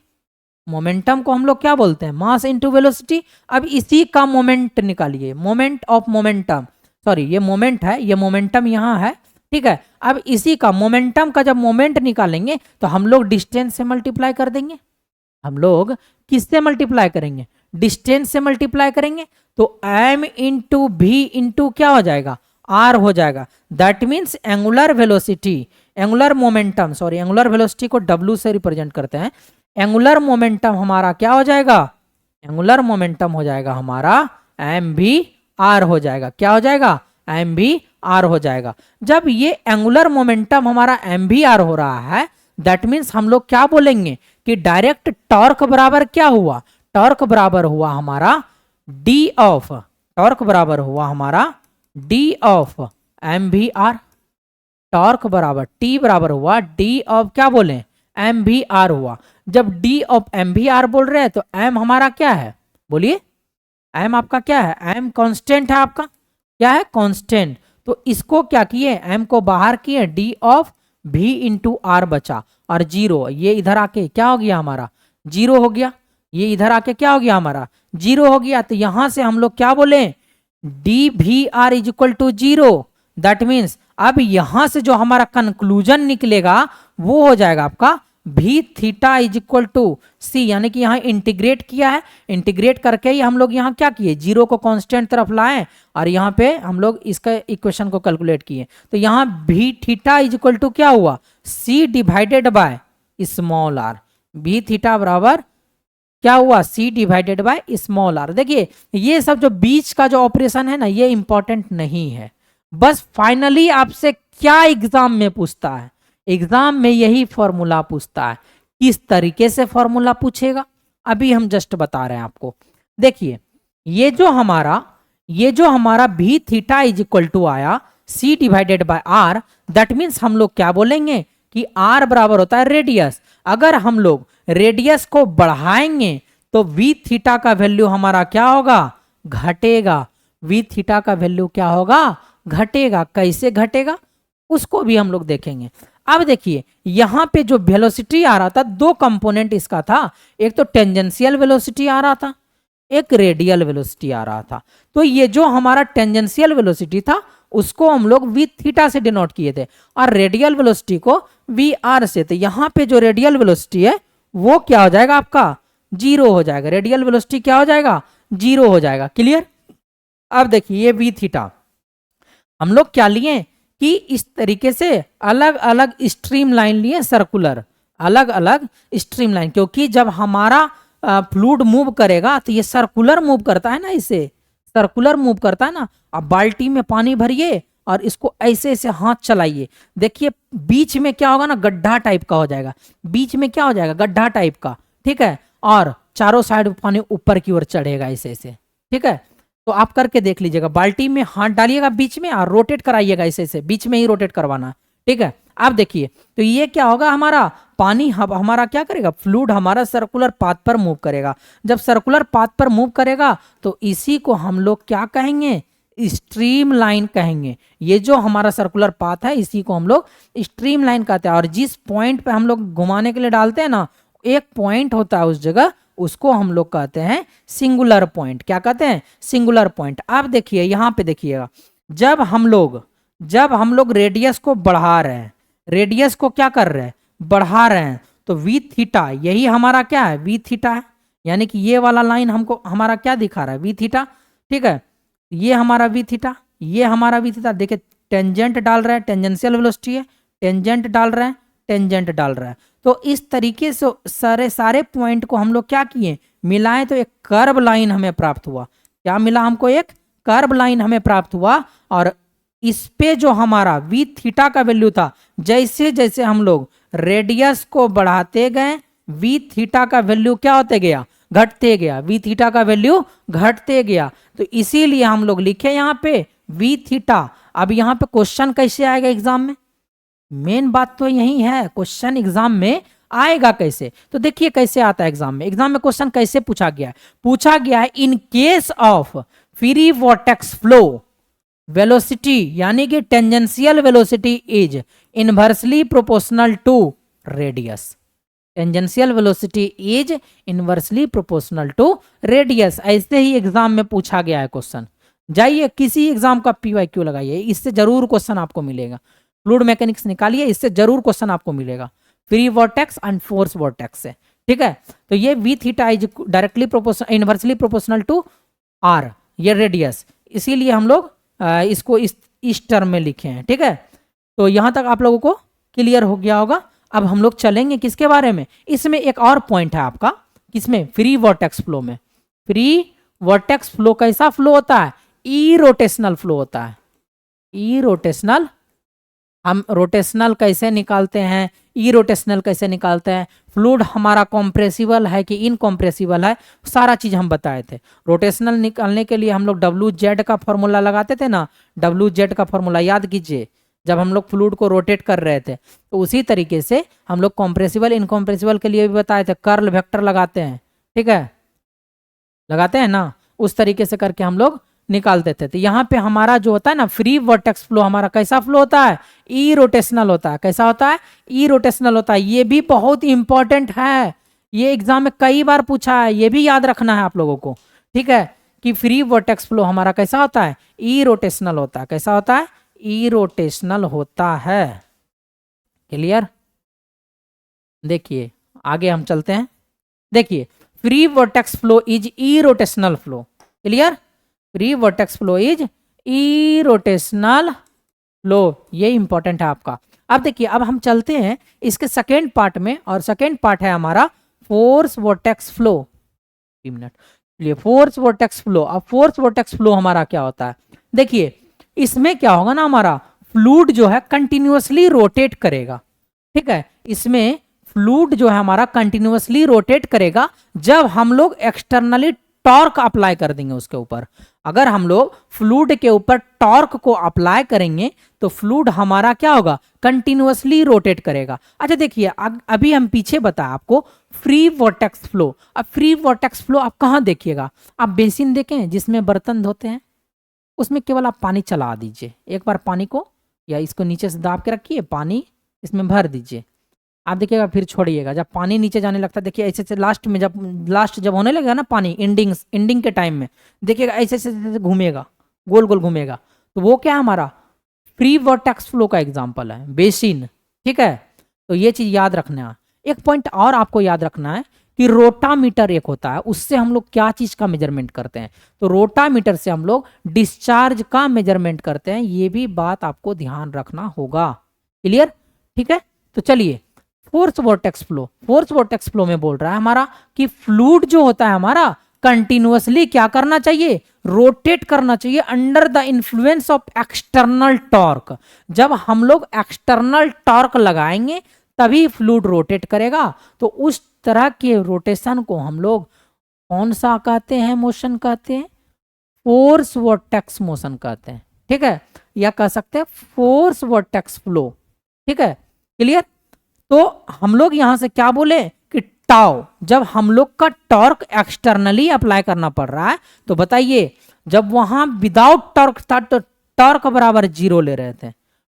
A: Momentum को हम लोग क्या बोलते हैं, मास इंटू वेलोसिटी। अब इसी का मोमेंट निकालिए, मोमेंट ऑफ मोमेंटम, सॉरी ये मोमेंट है, ये मोमेंटम यहाँ है। ठीक है, अब इसी का मोमेंटम का जब मोमेंट निकालेंगे तो हम लोग डिस्टेंस से मल्टीप्लाई कर देंगे। हम लोग किससे मल्टीप्लाई करेंगे, डिस्टेंस से मल्टीप्लाई करेंगे, तो m इंटू भी इंटू क्या हो जाएगा, r हो जाएगा। That means angular velocity, angular momentum, sorry angular velocity को w से रिप्रेजेंट करते हैं। एंगुलर मोमेंटम हमारा क्या हो जाएगा, एंगुलर मोमेंटम हो जाएगा हमारा एम भी आर हो जाएगा। क्या हो जाएगा, एम भी आर हो जाएगा। जब ये एंगुलर मोमेंटम हमारा एम भी आर हो रहा है दैट मीन्स हम लोग क्या बोलेंगे कि डायरेक्ट टॉर्क बराबर क्या हुआ, टॉर्क बराबर हुआ हमारा डी ऑफ, टॉर्क बराबर हुआ हमारा डी ऑफ एम भी आर। टॉर्क बराबर टी बराबर हुआ डी ऑफ क्या बोले, एम भी आर हुआ। जब डी ऑफ एम भी आर बोल रहे हैं तो एम हमारा क्या है, बोलिए एम आपका क्या है, एम कांस्टेंट है आपका, क्या है कांस्टेंट। तो इसको क्या किए, एम को बाहर किए, डी ऑफ भी इंटू आर बचा और 0, ये इधर आके क्या हो गया हमारा 0 हो गया, ये इधर आके क्या हो गया हमारा 0 हो गया। तो यहां से हम लोग क्या बोले, D V R is equal to 0। That means अब यहां से जो हमारा कंक्लूजन निकलेगा वो हो जाएगा आपका भी थीटा इज इक्वल टू सी, यानी कि यहाँ इंटीग्रेट किया है, इंटीग्रेट करके ही हम लोग यहाँ क्या किए, जीरो को कांस्टेंट तरफ लाए और यहाँ पे हम लोग इसका इक्वेशन को कैलकुलेट किए। तो यहाँ भी थीटा इज इक्वल टू क्या हुआ, C divided by small R. V theta बराबर क्या हुआ, C divided by small R. देखिए ये सब जो बीच का जो ऑपरेशन है ना, ये इंपॉर्टेंट नहीं है, बस फाइनली आपसे क्या एग्जाम में पूछता है, एग्जाम में यही फॉर्मूला पूछता है। किस तरीके से फॉर्मूला पूछेगा अभी हम जस्ट बता रहे हैं आपको। देखिए ये जो हमारा भी थीटा इज इक्वल टू आया C divided by R, that means हम लोग क्या बोलेंगे कि आर बराबर होता है रेडियस। अगर हम लोग रेडियस को बढ़ाएंगे तो वी थीटा का वैल्यू हमारा क्या होगा, घटेगा। वी थीटा का वैल्यू क्या होगा, घटेगा। कैसे घटेगा उसको भी हम लोग देखेंगे। अब देखिए यहां पे जो वेलोसिटी आ रहा था, दो कंपोनेंट इसका था, एक तो टेंजेंशियल वेलोसिटी आ रहा था, एक रेडियल वेलोसिटी आ रहा था। तो ये जो हमारा टेंजेंशियल वेलोसिटी था उसको हम लोग वी थीटा से डिनोट किए थे और रेडियल वेलोसिटी को वी आर से। तो यहाँ पे जो रेडियल वेलोसिटी है वो क्या हो जाएगा, आपका जीरो हो जाएगा। रेडियल वेलोसिटी क्या हो जाएगा, जीरो हो जाएगा। क्लियर। अब देखिए ये वी थीटा हम लोग क्या लिए कि इस तरीके से अलग अलग स्ट्रीम लाइन लिए, सर्कुलर अलग अलग स्ट्रीम लाइन, क्योंकि जब हमारा फ्लूइड मूव करेगा तो ये सर्कुलर मूव करता है ना, इसे सर्कुलर मूव करता है ना। अब बाल्टी में पानी भरिए और इसको ऐसे ऐसे हाथ चलाइए, देखिए बीच में क्या होगा ना, गड्ढा टाइप का हो जाएगा, बीच में क्या हो जाएगा, गड्ढा टाइप का, ठीक है। और चारों साइड पानी ऊपर की ओर चढ़ेगा ऐसे ऐसे, ठीक है। तो आप करके देख लीजिएगा, बाल्टी में हाथ डालिएगा बीच में और रोटेट कराइएगा ऐसे ऐसे, बीच में ही रोटेट करवाना, ठीक है। आप देखिए तो ये क्या होगा, हमारा पानी हमारा क्या करेगा, फ्लूइड हमारा सर्कुलर पाथ पर मूव करेगा। जब सर्कुलर पाथ पर मूव करेगा तो इसी को हम लोग क्या कहेंगे, स्ट्रीम लाइन कहेंगे। ये जो हमारा सर्कुलर पाथ है इसी को हम लोग स्ट्रीम लाइन कहते हैं। और जिस पॉइंट पे हम लोग घुमाने के लिए डालते हैं ना, एक पॉइंट होता है उस जगह, उसको हम लोग कहते हैं सिंगुलर पॉइंट। क्या कहते हैं, सिंगुलर पॉइंट। आप देखिए यहां पे देखिएगा, जब हम लोग रेडियस को बढ़ा रहे हैं, रेडियस को क्या कर रहे हैं, बढ़ा रहे हैं, तो वी थीटा यही हमारा क्या है, वी थीटा है। यानी कि ये वाला लाइन हमको हमारा क्या दिखा रहा है, वी थीटा, ठीक है। ये हमारा वी थीटा, ये हमारा वी थीटा। देखिए टेंजेंट डाल रहा है, टेंजेंशियल वेलोसिटी है, टेंजेंट डाल रहा है, टेंजेंट डाल रहा है। तो इस तरीके से सारे पॉइंट को हम लोग क्या किए, मिलाएं तो एक कर्व लाइन हमें प्राप्त हुआ। क्या मिला हमको, एक कर्व लाइन हमें प्राप्त हुआ। और इस पे जो हमारा वी थीटा का वैल्यू था, जैसे जैसे हम लोग रेडियस को बढ़ाते गए वी थीटा का वैल्यू क्या होते गया, घटते गया, वी थीटा का वैल्यू घटते गया। तो इसीलिए हम लोग लिखे यहाँ पे वी थीटा। अब यहाँ पे क्वेश्चन कैसे आएगा एग्जाम में, मेन बात तो यही है, क्वेश्चन एग्जाम में आएगा कैसे। तो देखिए कैसे आता है एग्जाम में। एग्जाम में क्वेश्चन कैसे पूछा गया है, पूछा गया है in case of free vortex flow velocity, यानी कि tangential velocity is inversely proportional to radius. Tangential velocity is inversely proportional to radius. ऐसे ही एग्जाम में पूछा गया है क्वेश्चन। जाइए किसी एग्जाम का पीवाईक्यू लगाइए, इससे जरूर क्वेश्चन आपको मिलेगा। फ्लूइड मैकेनिक्स निकालिए, इससे जरूर क्वेश्चन आपको मिलेगा, free vortex and force vortex से, ठीक है। तो ये V theta is directly proportional, inversely proportional to R, ये रेडियस, इसीलिए हम लोग इसको इस टर्म में लिखे हैं, ठीक है। तो यहां तक आप लोगों को क्लियर हो गया होगा। अब हम लोग चलेंगे किसके बारे में, इसमें एक और पॉइंट है आपका, किसमें, फ्री वॉर्टेक्स फ्लो में। फ्री वॉर्टेक्स फ्लो कैसा फ्लो होता है, ई रोटेशनल फ्लो होता है। ई रोटेशनल, हम रोटेशनल कैसे निकालते हैं, ई रोटेशनल कैसे निकालते हैं, फ्लूइड हमारा कॉम्प्रेसिबल है कि इनकॉम्प्रेसिबल है, सारा चीज हम बताए थे। रोटेशनल निकालने के लिए हम लोग WZ का फॉर्मूला लगाते थे ना, WZ का फॉर्मूला याद कीजिए, जब हम लोग फ्लूइड को रोटेट कर रहे थे। तो उसी तरीके से हम लोग कॉम्प्रेसिबल इनकॉम्प्रेसिबल के लिए भी बताए थे, कर्ल वेक्टर लगाते हैं, ठीक है, लगाते हैं ना, उस तरीके से करके हम लोग निकालते थे। तो यहाँ पे हमारा जो होता है ना फ्री वर्टेक्स फ्लो, हमारा कैसा फ्लो होता है, ई रोटेशनल होता है। कैसा होता है, ई रोटेशनल होता है। ये भी बहुत इंपॉर्टेंट है, ये एग्जाम में कई बार पूछा है, ये भी याद रखना है आप लोगों को, ठीक है, कि फ्री वर्टेक्स फ्लो हमारा कैसा होता है, ई रोटेशनल होता है। कैसा होता है, ई रोटेशनल होता है। क्लियर। देखिए आगे हम चलते हैं। देखिए free vertex flow is irrotational flow. Clear? Free vertex flow is irrotational flow, ये इंपॉर्टेंट है आपका। अब देखिए अब हम चलते हैं इसके सेकेंड पार्ट में, और सेकेंड पार्ट है हमारा फोर्स वर्टेक्स फ्लो। 3 मिनट। चलिए फोर्स वर्टेक्स फ्लो। अब फोर्स वर्टेक्स फ्लो हमारा क्या होता है? देखिए इसमें क्या होगा ना, हमारा फ्लूइड जो है कंटिन्यूअसली रोटेट करेगा। ठीक है, इसमें फ्लूइड जो है हमारा कंटिन्यूअसली रोटेट करेगा जब हम लोग एक्सटर्नली टॉर्क अप्लाई कर देंगे उसके ऊपर। अगर हम लोग फ्लूइड के ऊपर टॉर्क को अप्लाई करेंगे तो फ्लूइड हमारा क्या होगा? कंटिन्यूअसली रोटेट करेगा। अच्छा देखिए अभी हम पीछे बताया आपको फ्री वर्टेक्स फ्लो। अब फ्री वर्टेक्स फ्लो आप कहाँ देखिएगा? आप बेसिन देखें जिसमें बर्तन धोते हैं, उसमें केवल आप पानी चला दीजिए एक बार, पानी को या इसको नीचे से दाब के रखिए, पानी इसमें भर दीजिए, आप देखिएगा फिर छोड़िएगा। जब पानी नीचे जाने लगता है, देखिए ऐसे ऐसे लास्ट में जब होने लगेगा ना पानी, एंडिंग के टाइम में देखिएगा ऐसे ऐसे घूमेगा, गोल गोल घूमेगा, तो वो क्या है? हमारा फ्री वर्टेक्स फ्लो का एग्जाम्पल है, बेसिन। ठीक है, तो ये चीज याद रखना है। एक पॉइंट और आपको याद रखना है कि रोटामीटर एक होता है, उससे हम लोग क्या चीज का मेजरमेंट करते हैं? तो रोटामीटर से हम लोग डिस्चार्ज का मेजरमेंट करते हैं, ये भी बात आपको ध्यान रखना होगा। क्लियर? ठीक है, तो चलिए force vortex flow. Force vortex flow में बोल रहा है हमारा कि फ्लूइड जो होता है हमारा कंटिन्यूअसली क्या करना चाहिए? रोटेट करना चाहिए under the influence of external torque. जब हम लोग एक्सटर्नल टॉर्क लगाएंगे तभी फ्लूइड रोटेट करेगा। तो उस तरह के रोटेशन को हम लोग कौन सा कहते हैं? मोशन कहते हैं, फोर्स वोर्टेक्स मोशन कहते हैं। ठीक है, या कह सकते हैं फोर्स वोर्टेक्स फ्लो। ठीक है, क्लियर? तो हम लोग यहां से क्या बोले कि टाउ, जब हम लोग का टॉर्क एक्सटर्नली अप्लाई करना पड़ रहा है, तो बताइए जब वहां विदाउट टॉर्क था तो टॉर्क बराबर 0 ले रहे थे,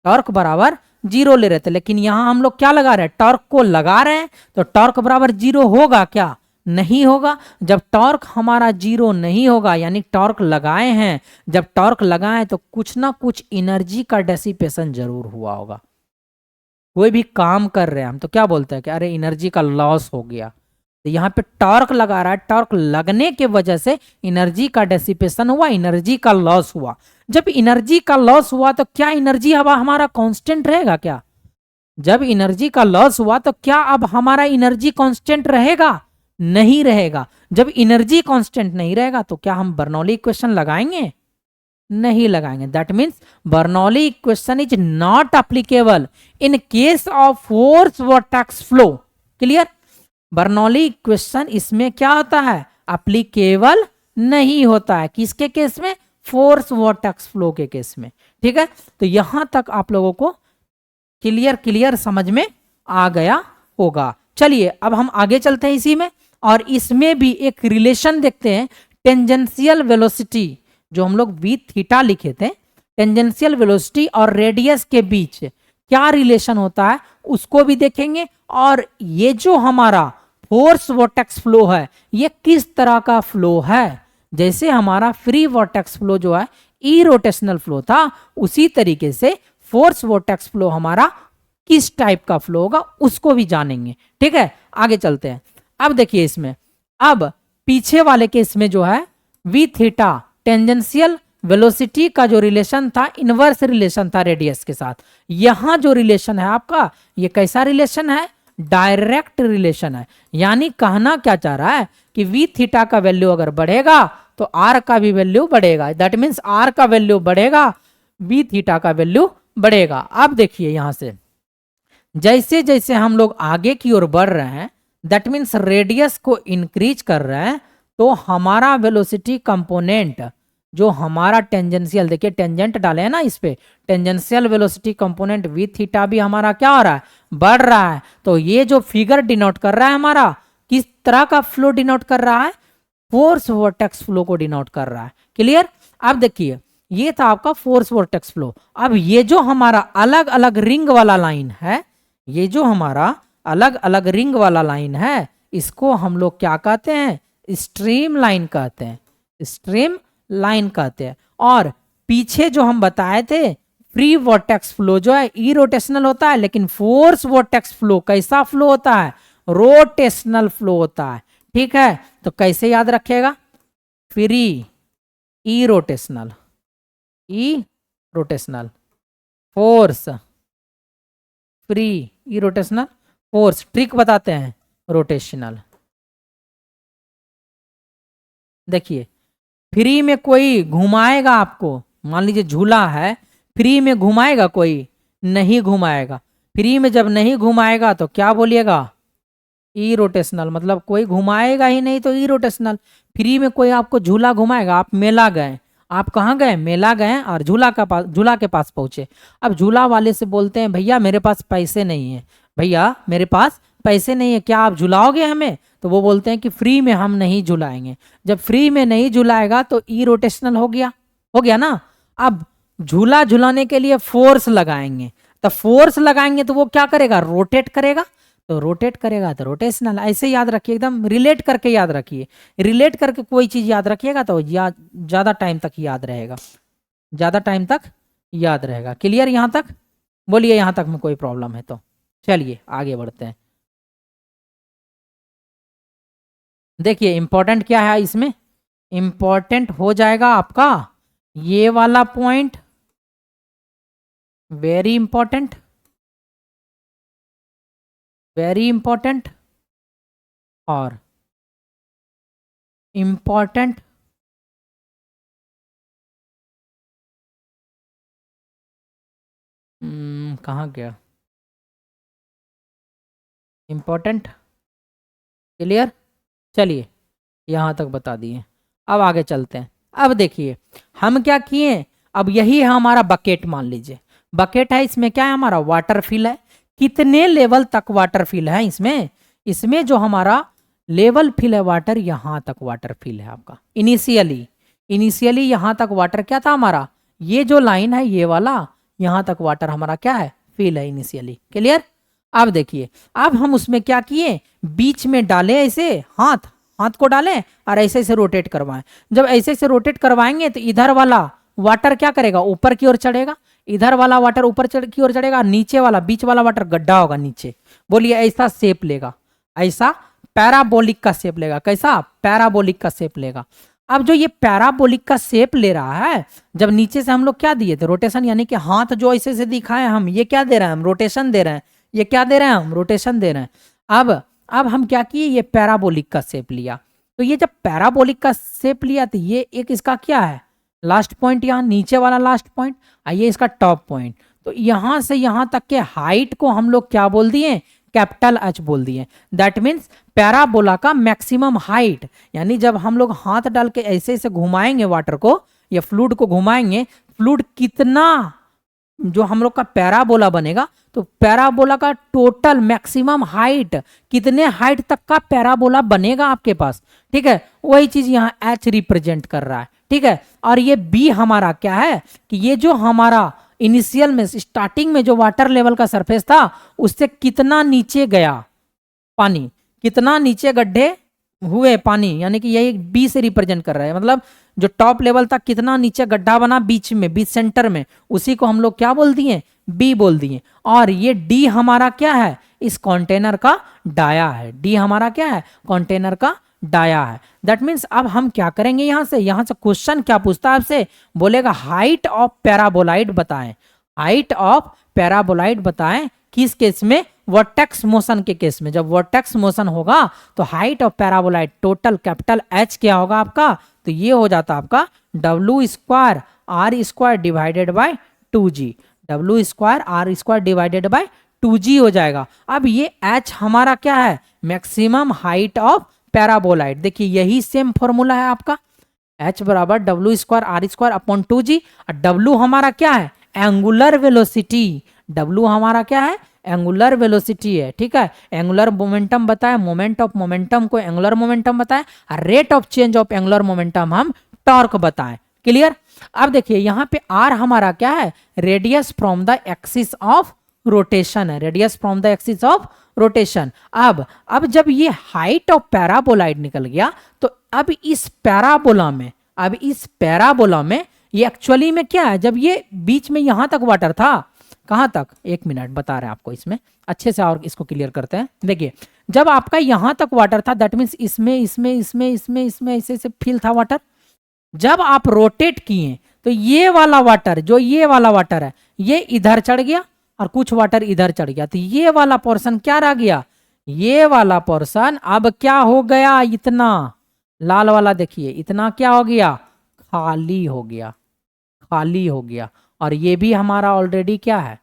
A: टॉर्क बराबर 0 ले रहे थे, लेकिन यहां हम लोग क्या लगा रहे हैं? टॉर्क को लगा रहे हैं, तो टॉर्क बराबर 0 होगा क्या? नहीं होगा। जब टॉर्क हमारा 0 नहीं होगा, यानी टॉर्क लगाए हैं, जब टॉर्क लगाए तो कुछ ना कुछ एनर्जी का डेसिपेशन जरूर हुआ होगा। कोई भी काम कर रहे हैं हम तो क्या बोलते हैं कि अरे एनर्जी का लॉस हो गया, तो यहाँ पे टॉर्क लगा रहा है, टॉर्क लगने के वजह से एनर्जी का डेसिपेशन हुआ, एनर्जी का लॉस हुआ। जब एनर्जी का लॉस हुआ तो क्या एनर्जी हवा हमारा कांस्टेंट रहेगा क्या? जब एनर्जी का लॉस हुआ तो क्या अब हमारा एनर्जी कांस्टेंट रहेगा? नहीं रहेगा। जब एनर्जी कांस्टेंट नहीं रहेगा तो क्या हम बर्नौली इक्वेशन लगाएंगे? नहीं लगाएंगे। That means Bernoulli equation is not applicable in case of force vortex flow. Clear? Bernoulli equation इसमें क्या होता है? अप्लीकेबल नहीं होता है। किसके केस में? फोर्स वोर्टेक्स फ्लो के केस में। ठीक है, तो यहां तक आप लोगों को क्लियर समझ में आ गया होगा। चलिए अब हम आगे चलते हैं इसी में, और इसमें भी एक रिलेशन देखते हैं, टेंजेंशियल वेलोसिटी, जो हम लोग वी थीटा लिखे थे, टेंजेंशियल वेलोसिटी और रेडियस के बीच क्या रिलेशन होता है उसको भी देखेंगे। और ये जो हमारा फोर्स वोर्टेक्स फ्लो है ये किस तरह का फ्लो है? जैसे हमारा फ्री वोर्टेक्स फ्लो जो है इरोटेशनल फ्लो था, उसी तरीके से फोर्स वोर्टेक्स फ्लो हमारा किस टाइप का फ्लो होगा उसको भी जानेंगे। ठीक है, आगे चलते हैं। अब देखिए इसमें, अब पीछे वाले केस में जो है वी थीटा टेंजेंशियल वेलोसिटी का जो रिलेशन था इनवर्स रिलेशन था रेडियस के साथ। यहां जो रिलेशन है आपका ये कैसा रिलेशन है? डायरेक्ट रिलेशन है। यानी कहना क्या चाह रहा है कि वी थीटा का वैल्यू अगर बढ़ेगा तो आर का भी वैल्यू बढ़ेगा। दैट मीन्स आर का वैल्यू बढ़ेगा, वी थीटा का वैल्यू बढ़ेगा। अब देखिए यहां से जैसे जैसे हम लोग आगे की ओर बढ़ रहे हैं, दैट मीन्स रेडियस को इंक्रीज कर रहे हैं, तो हमारा वेलोसिटी कंपोनेंट जो हमारा टेंजेंशियल, देखिए टेंजेंट डाले हैं ना इस पे, tangential velocity component v theta भी हमारा क्या हो रहा है? बढ़ रहा है। तो ये जो फिगर डिनोट कर रहा है हमारा किस तरह का फ्लो डिनोट कर रहा है? फोर्स वोर्टेक्स फ्लो को डिनोट कर रहा है। क्लियर? अब देखिए ये था आपका फोर्स वोर्टेक्स फ्लो। अब ये जो हमारा अलग अलग रिंग वाला लाइन है, ये जो हमारा अलग अलग रिंग वाला लाइन है, इसको हम लोग क्या कहते हैं? स्ट्रीम लाइन कहते हैं, स्ट्रीम लाइन कहते हैं। और पीछे जो हम बताए थे फ्री वॉर्टेक्स फ्लो जो है इरोटेशनल होता है, लेकिन फोर्स वॉर्टेक्स फ्लो कैसा फ्लो होता है, रोटेशनल फ्लो होता है। ठीक है, तो कैसे याद रखिएगा, free irrotational, irrotational force, free irrotational force, trick बताते हैं रोटेशनल। देखिए फ्री में कोई घुमाएगा आपको, मान लीजिए झूला है, फ्री में घुमाएगा कोई, नहीं घुमाएगा। फ्री में जब नहीं घुमाएगा तो क्या बोलिएगा, ई रोटेशनल, मतलब कोई घुमाएगा ही नहीं तो ई रोटेशनल। फ्री में कोई आपको झूला घुमाएगा, आप मेला गए, आप कहाँ गए, मेला गए और झूला के पास पहुंचे। अब झूला वाले से बोलते हैं भैया मेरे पास पैसे नहीं है, भैया मेरे पास पैसे नहीं है, क्या आप झुलाओगे हमें? तो वो बोलते हैं कि फ्री में हम नहीं झुलाएंगे। जब फ्री में नहीं झुलाएगा तो ई रोटेशनल हो गया ना। अब झूला झुलाने के लिए फोर्स लगाएंगे, तो फोर्स लगाएंगे तो वो क्या करेगा, रोटेट करेगा, तो रोटेट करेगा तो रोटेशनल। ऐसे याद रखिए, एकदम रिलेट करके याद रखिए, रिलेट करके कोई चीज याद रखिएगा तो ज्यादा टाइम तक याद रहेगा, ज्यादा टाइम तक याद रहेगा। क्लियर यहां तक? बोलिए यहां तक में कोई प्रॉब्लम है तो चलिए आगे बढ़ते हैं। देखिए इंपॉर्टेंट क्या है इसमें, इंपॉर्टेंट हो जाएगा आपका ये वाला point, very important, very important और इंपॉर्टेंट, कहाँ गया, इंपॉर्टेंट। क्लियर, चलिए यहां तक बता दिए, अब आगे चलते हैं। अब देखिए हम क्या किए, अब यही है हमारा बकेट, मान लीजिए बकेट है, इसमें क्या है हमारा वाटर फिल है। कितने लेवल तक वाटर फिल है इसमें, इसमें जो हमारा लेवल फिल है वाटर, यहां तक वाटर फिल है आपका। इनिशियली यहां तक वाटर क्या था हमारा, ये जो लाइन है ये वाला, यहां तक वाटर हमारा क्या है, फिल है इनिशियली। क्लियर, अब देखिए अब हम उसमें क्या किए, बीच में डाले ऐसे हाथ, हाथ को डालें और ऐसे ऐसे रोटेट करवाएं। जब ऐसे ऐसे रोटेट करवाएंगे तो इधर वाला वाटर क्या करेगा, ऊपर की ओर चढ़ेगा, इधर वाला वाटर ऊपर की ओर चढ़ेगा, नीचे वाला बीच वाला वाटर गड्ढा होगा नीचे। बोलिए ऐसा शेप लेगा, ऐसा पैराबोलिक का शेप लेगा। कैसा, पैराबोलिक का शेप लेगा। अब जो ये पैराबोलिक का शेप ले रहा है, जब नीचे से हम लोग क्या दिए थे, रोटेशन, यानी कि हाथ जो ऐसे से दिखाए हम, ये क्या दे रहे हैं, हम रोटेशन दे रहे हैं। ये क्या दे रहे हैं, हम रोटेशन दे रहे हैं। अब हम क्या किए, ये पैराबोलिक का शेप लिया। तो ये जब पैराबोलिक का शेप लिया तो ये एक इसका क्या है, लास्ट पॉइंट, यहाँ नीचे वाला लास्ट पॉइंट, आइए इसका टॉप पॉइंट। तो यहां से यहां तक के हाइट को हम लोग क्या बोल दिए, कैपिटल एच बोल दिए। दैट मीन्स पैराबोला का मैक्सिमम हाइट, यानी जब हम लोग हाथ डाल के ऐसे ऐसे घुमाएंगे वाटर को या फ्लूइड को घुमाएंगे, फ्लूइड कितना जो हम लोग का पैराबोला बनेगा, तो पैराबोला का टोटल मैक्सिमम हाइट, कितने हाइट तक का पैराबोला बनेगा आपके पास। ठीक है, वही चीज यहाँ एच रिप्रेजेंट कर रहा है। ठीक है, और ये बी हमारा क्या है कि ये जो हमारा इनिशियल में स्टार्टिंग में जो वाटर लेवल का सरफेस था, उससे कितना नीचे गया पानी, कितना नीचे गड्ढे हुए पानी, यानी कि यही बी से रिप्रेजेंट कर रहा है। मतलब जो टॉप लेवल तक कितना नीचे गड्ढा बना बीच में, बीच सेंटर में, उसी को हम लोग क्या बोल दिए, बी बोल दिए। और ये डी हमारा क्या है, इस कंटेनर का डाया है। डी हमारा क्या है, कंटेनर का डाया है। दैट मीन्स अब हम क्या करेंगे, यहां से क्वेश्चन क्या पूछता है आपसे, बोलेगा हाइट ऑफ पैराबोलाइड बताएं, हाइट ऑफ पैराबोलाइड बताएं। किस केस में, वर्टेक्स मोशन के केस में। जब वर्टेक्स मोशन होगा तो height of paraboloid total capital H क्या होगा आपका, तो ये हो जाता आपका W square R square divided by 2g, W square R square divided by 2g हो जाएगा। अब ये h हमारा क्या है, मैक्सिमम हाइट ऑफ पैराबोलाइड। देखिए यही सेम फॉर्मूला है आपका, h बराबर W square R square upon 2g। और w हमारा क्या है, एंगुलर वेलोसिटी। w हमारा क्या है, एंगुलर वेलोसिटी है। ठीक है, एंगुलर मोमेंटम बताए, मोमेंट ऑफ मोमेंटम को एंगुलर मोमेंटम बताए, और rate of change of angular momentum हम टॉर्क बताएं। क्लियर, अब देखिए यहाँ पे r हमारा क्या है, radius from the axis of rotation है, radius from the axis of rotation. अब जब ये हाइट ऑफ पैराबोलाइड निकल गया, तो अब इस पैराबोला में ये एक्चुअली में क्या है, जब ये बीच में यहां तक वाटर था, कहां तक, 1 मिनट बता रहे हैं आपको इसमें अच्छे से, और इसको क्लियर करते हैं। देखिए जब आपका यहां तक वाटर था, दैट मीन्स इसमें इसमें इसमें इसमें इसमें ऐसे से फिल था वाटर। जब आप रोटेट किए तो ये वाला वाटर, जो ये वाला वाटर है, ये इधर चढ़ गया और कुछ वाटर इधर चढ़ गया, तो ये वाला पोर्शन क्या रह गया, ये वाला पोर्शन अब क्या हो गया, इतना लाल वाला देखिए, इतना क्या हो गया, खाली हो गया, खाली हो गया। और ये भी हमारा ऑलरेडी क्या है,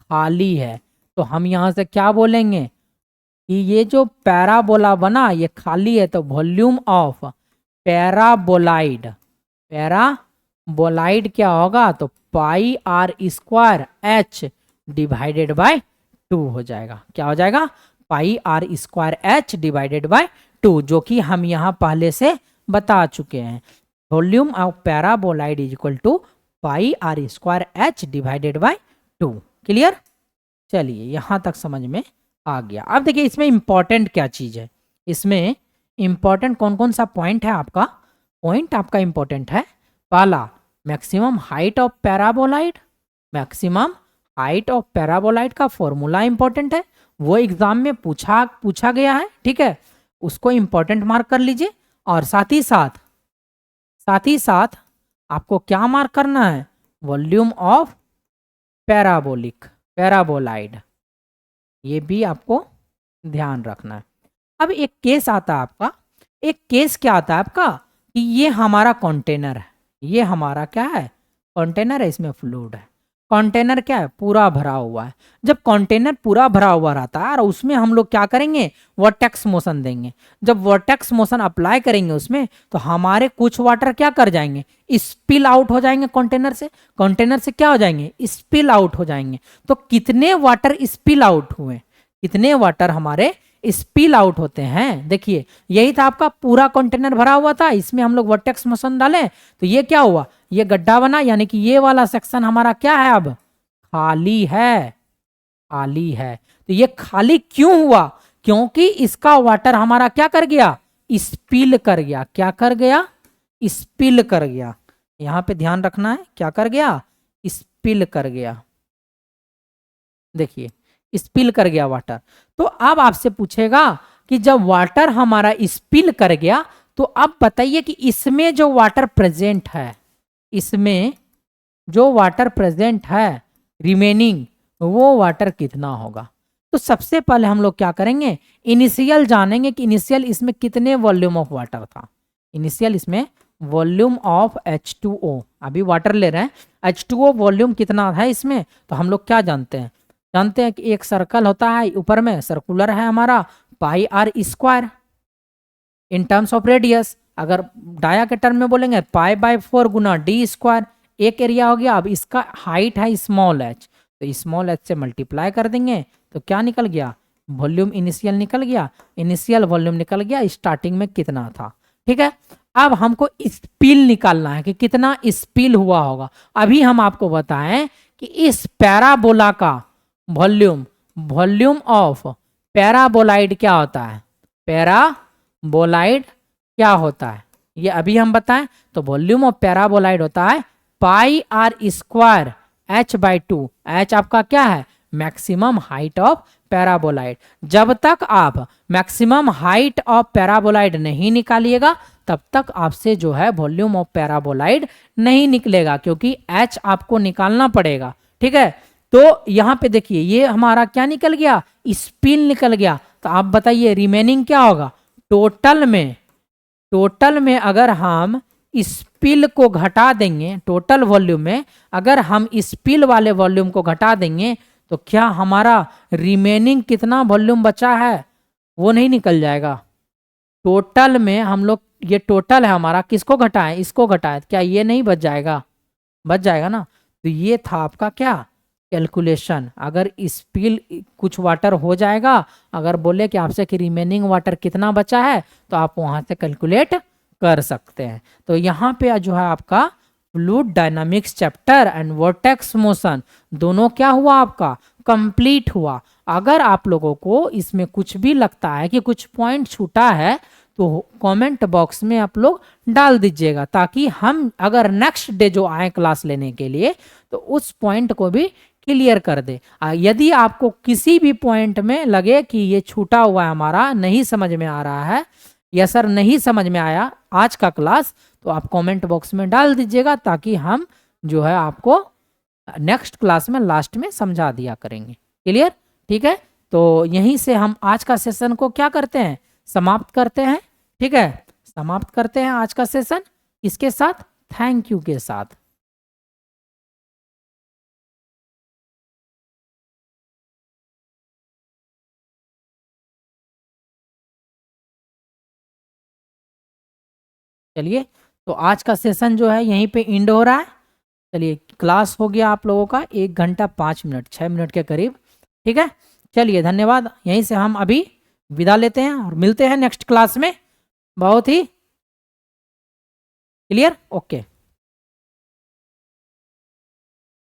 A: खाली है। तो हम यहां से क्या बोलेंगे कि ये जो पैराबोला बना ये खाली है, तो वॉल्यूम ऑफ पैराबोलाइड, पैराबोलाइड क्या होगा, तो pi are square H divided by 2 हो जाएगा। क्या हो जाएगा, pi are square H divided by 2, जो कि हम यहाँ पहले से बता चुके हैं। Volume of paraboloid is equal to pi are square H divided by 2। Clear, चलिए यहाँ तक समझ में आ गया। अब देखिए इसमें इंपॉर्टेंट क्या चीज़ है, इसमें इंपॉर्टेंट कौन कौन सा पॉइंट है आपका, पॉइंट आपका इंपॉर्टेंट है, पहला maximum height of paraboloid, maximum height of paraboloid का फॉर्मूला इंपॉर्टेंट है, वो एग्जाम में पूछा गया है, ठीक है, उसको इंपॉर्टेंट मार्क कर लीजिए। और साथ ही साथ आपको क्या मार्क करना है, वॉल्यूम ऑफ पैराबोलाइड, ये भी आपको ध्यान रखना है। अब एक केस आता है आपका, एक केस क्या आता है आपका कि ये हमारा कंटेनर है, ये हमारा क्या है, कंटेनर है, इसमें फ्लूइड है, कंटेनर क्या है, पूरा भरा हुआ है। जब कंटेनर पूरा भरा हुआ रहता है और उसमें हम लोग क्या करेंगे, वर्टेक्स मोशन देंगे। जब वर्टेक्स मोशन अप्लाई करेंगे उसमें, तो हमारे कुछ वाटर क्या कर जाएंगे, स्पिल आउट हो जाएंगे कंटेनर से, कंटेनर से क्या हो जाएंगे, स्पिल आउट हो जाएंगे। तो कितने वाटर स्पिल आउट हुए, कितने वाटर हमारे स्पिल आउट होते हैं, देखिए यही था आपका, पूरा कंटेनर भरा हुआ था, इसमें हम लोग वर्टेक्स मोशन डालें तो ये क्या हुआ, ये गड्ढा बना, यानी कि ये वाला सेक्शन हमारा क्या है, अब खाली है, खाली है। तो ये खाली क्यों हुआ, क्योंकि इसका वाटर हमारा क्या कर गया, स्पिल कर गया। क्या कर गया, स्पिल कर गया, यहां पे ध्यान रखना है, क्या कर गया, स्पिल कर गया, देखिए स्पिल कर गया वाटर। तो अब आपसे पूछेगा कि जब वाटर हमारा स्पिल कर गया, तो अब बताइए कि इसमें जो वाटर प्रेजेंट है, इसमें जो वाटर प्रेजेंट है रिमेनिंग, वो वाटर कितना होगा। तो सबसे पहले हम लोग क्या करेंगे, इनिशियल जानेंगे कि इनिशियल इसमें कितने वॉल्यूम ऑफ वाटर था। इनिशियल इसमें वॉल्यूम ऑफ H2O, अभी वाटर ले रहे हैं, H2O वॉल्यूम कितना है इसमें, तो हम लोग क्या जानते हैं, जानते हैं कि एक सर्कल होता है, ऊपर में सर्कुलर है हमारा, pi are square in terms of radius, अगर डाया के टर्म में बोलेंगे पाई बाय 4 गुना डी स्क्वायर, एक एरिया हो गया। अब इसका हाइट है स्मॉल एच, तो स्मॉल एच से मल्टीप्लाई कर देंगे तो क्या निकल गया, वॉल्यूम इनिशियल निकल गया, इनिशियल वॉल्यूम निकल गया, स्टार्टिंग में कितना था, ठीक है। अब हमको स्पिल निकालना है कि कितना स्पिल हुआ होगा। अभी हम आपको बताएं कि इस पैराबोला का वॉल्यूम ऑफ पैराबोलाइड क्या होता है, पैराबोलाइड क्या होता है, ये अभी हम बताएं। तो वॉल्यूम ऑफ पैराबोलाइड होता है pi are square h by 2, h आपका क्या है, मैक्सिमम हाइट ऑफ पैराबोलाइड। जब तक आप मैक्सिमम हाइट ऑफ पैराबोलाइड नहीं निकालिएगा, तब तक आपसे जो है वॉल्यूम ऑफ पैराबोलाइड नहीं निकलेगा, क्योंकि एच आपको निकालना पड़ेगा, ठीक है। तो यहां पे देखिए ये हमारा क्या निकल गया, स्पिल निकल गया। तो आप बताइए रिमेनिंग क्या होगा, टोटल में अगर हम स्पिल को घटा देंगे, टोटल वॉल्यूम में अगर हम स्पिल वाले वॉल्यूम को घटा देंगे, तो क्या हमारा रिमेनिंग कितना वॉल्यूम बचा है वो नहीं निकल जाएगा। टोटल में हम लोग, ये टोटल है हमारा, किसको घटाएं, इसको घटाएं, क्या ये नहीं बच जाएगा, बच जाएगा ना। तो ये था आपका क्या, कैलकुलेशन। अगर स्पिल कुछ वाटर हो जाएगा, अगर बोले कि आपसे कि रिमेनिंग वाटर कितना बचा है, तो आप वहां से कैलकुलेट कर सकते हैं। तो यहाँ पे जो है आपका fluid dynamics chapter and vertex motion दोनों क्या हुआ, आपका कंप्लीट हुआ। अगर आप लोगों को इसमें कुछ भी लगता है कि कुछ पॉइंट छूटा है, तो कमेंट बॉक्स में आप लोग डाल दीजिएगा, ताकि हम अगर नेक्स्ट डे जो आए क्लास लेने के लिए तो उस पॉइंट को भी क्लियर कर दे। यदि आपको किसी भी पॉइंट में लगे कि ये छूटा हुआ है, हमारा नहीं समझ में आ रहा है या सर नहीं समझ में आया आज का क्लास, तो आप कमेंट बॉक्स में डाल दीजिएगा, ताकि हम जो है आपको नेक्स्ट क्लास में लास्ट में समझा दिया करेंगे। क्लियर? ठीक है, तो यहीं से हम आज का सेशन को क्या करते हैं, समाप्त करते हैं। ठीक है, समाप्त करते हैं आज का सेशन इसके साथ थैंक यू के साथ। चलिए, तो आज का सेशन जो है यहीं पे एंड हो रहा है। चलिए, क्लास हो गया आप लोगों का 1 घंटा 5 मिनट 6 मिनट के करीब। ठीक है, चलिए धन्यवाद। यहीं से हम अभी विदा लेते हैं और मिलते हैं नेक्स्ट क्लास में। बहुत ही क्लियर? ओके।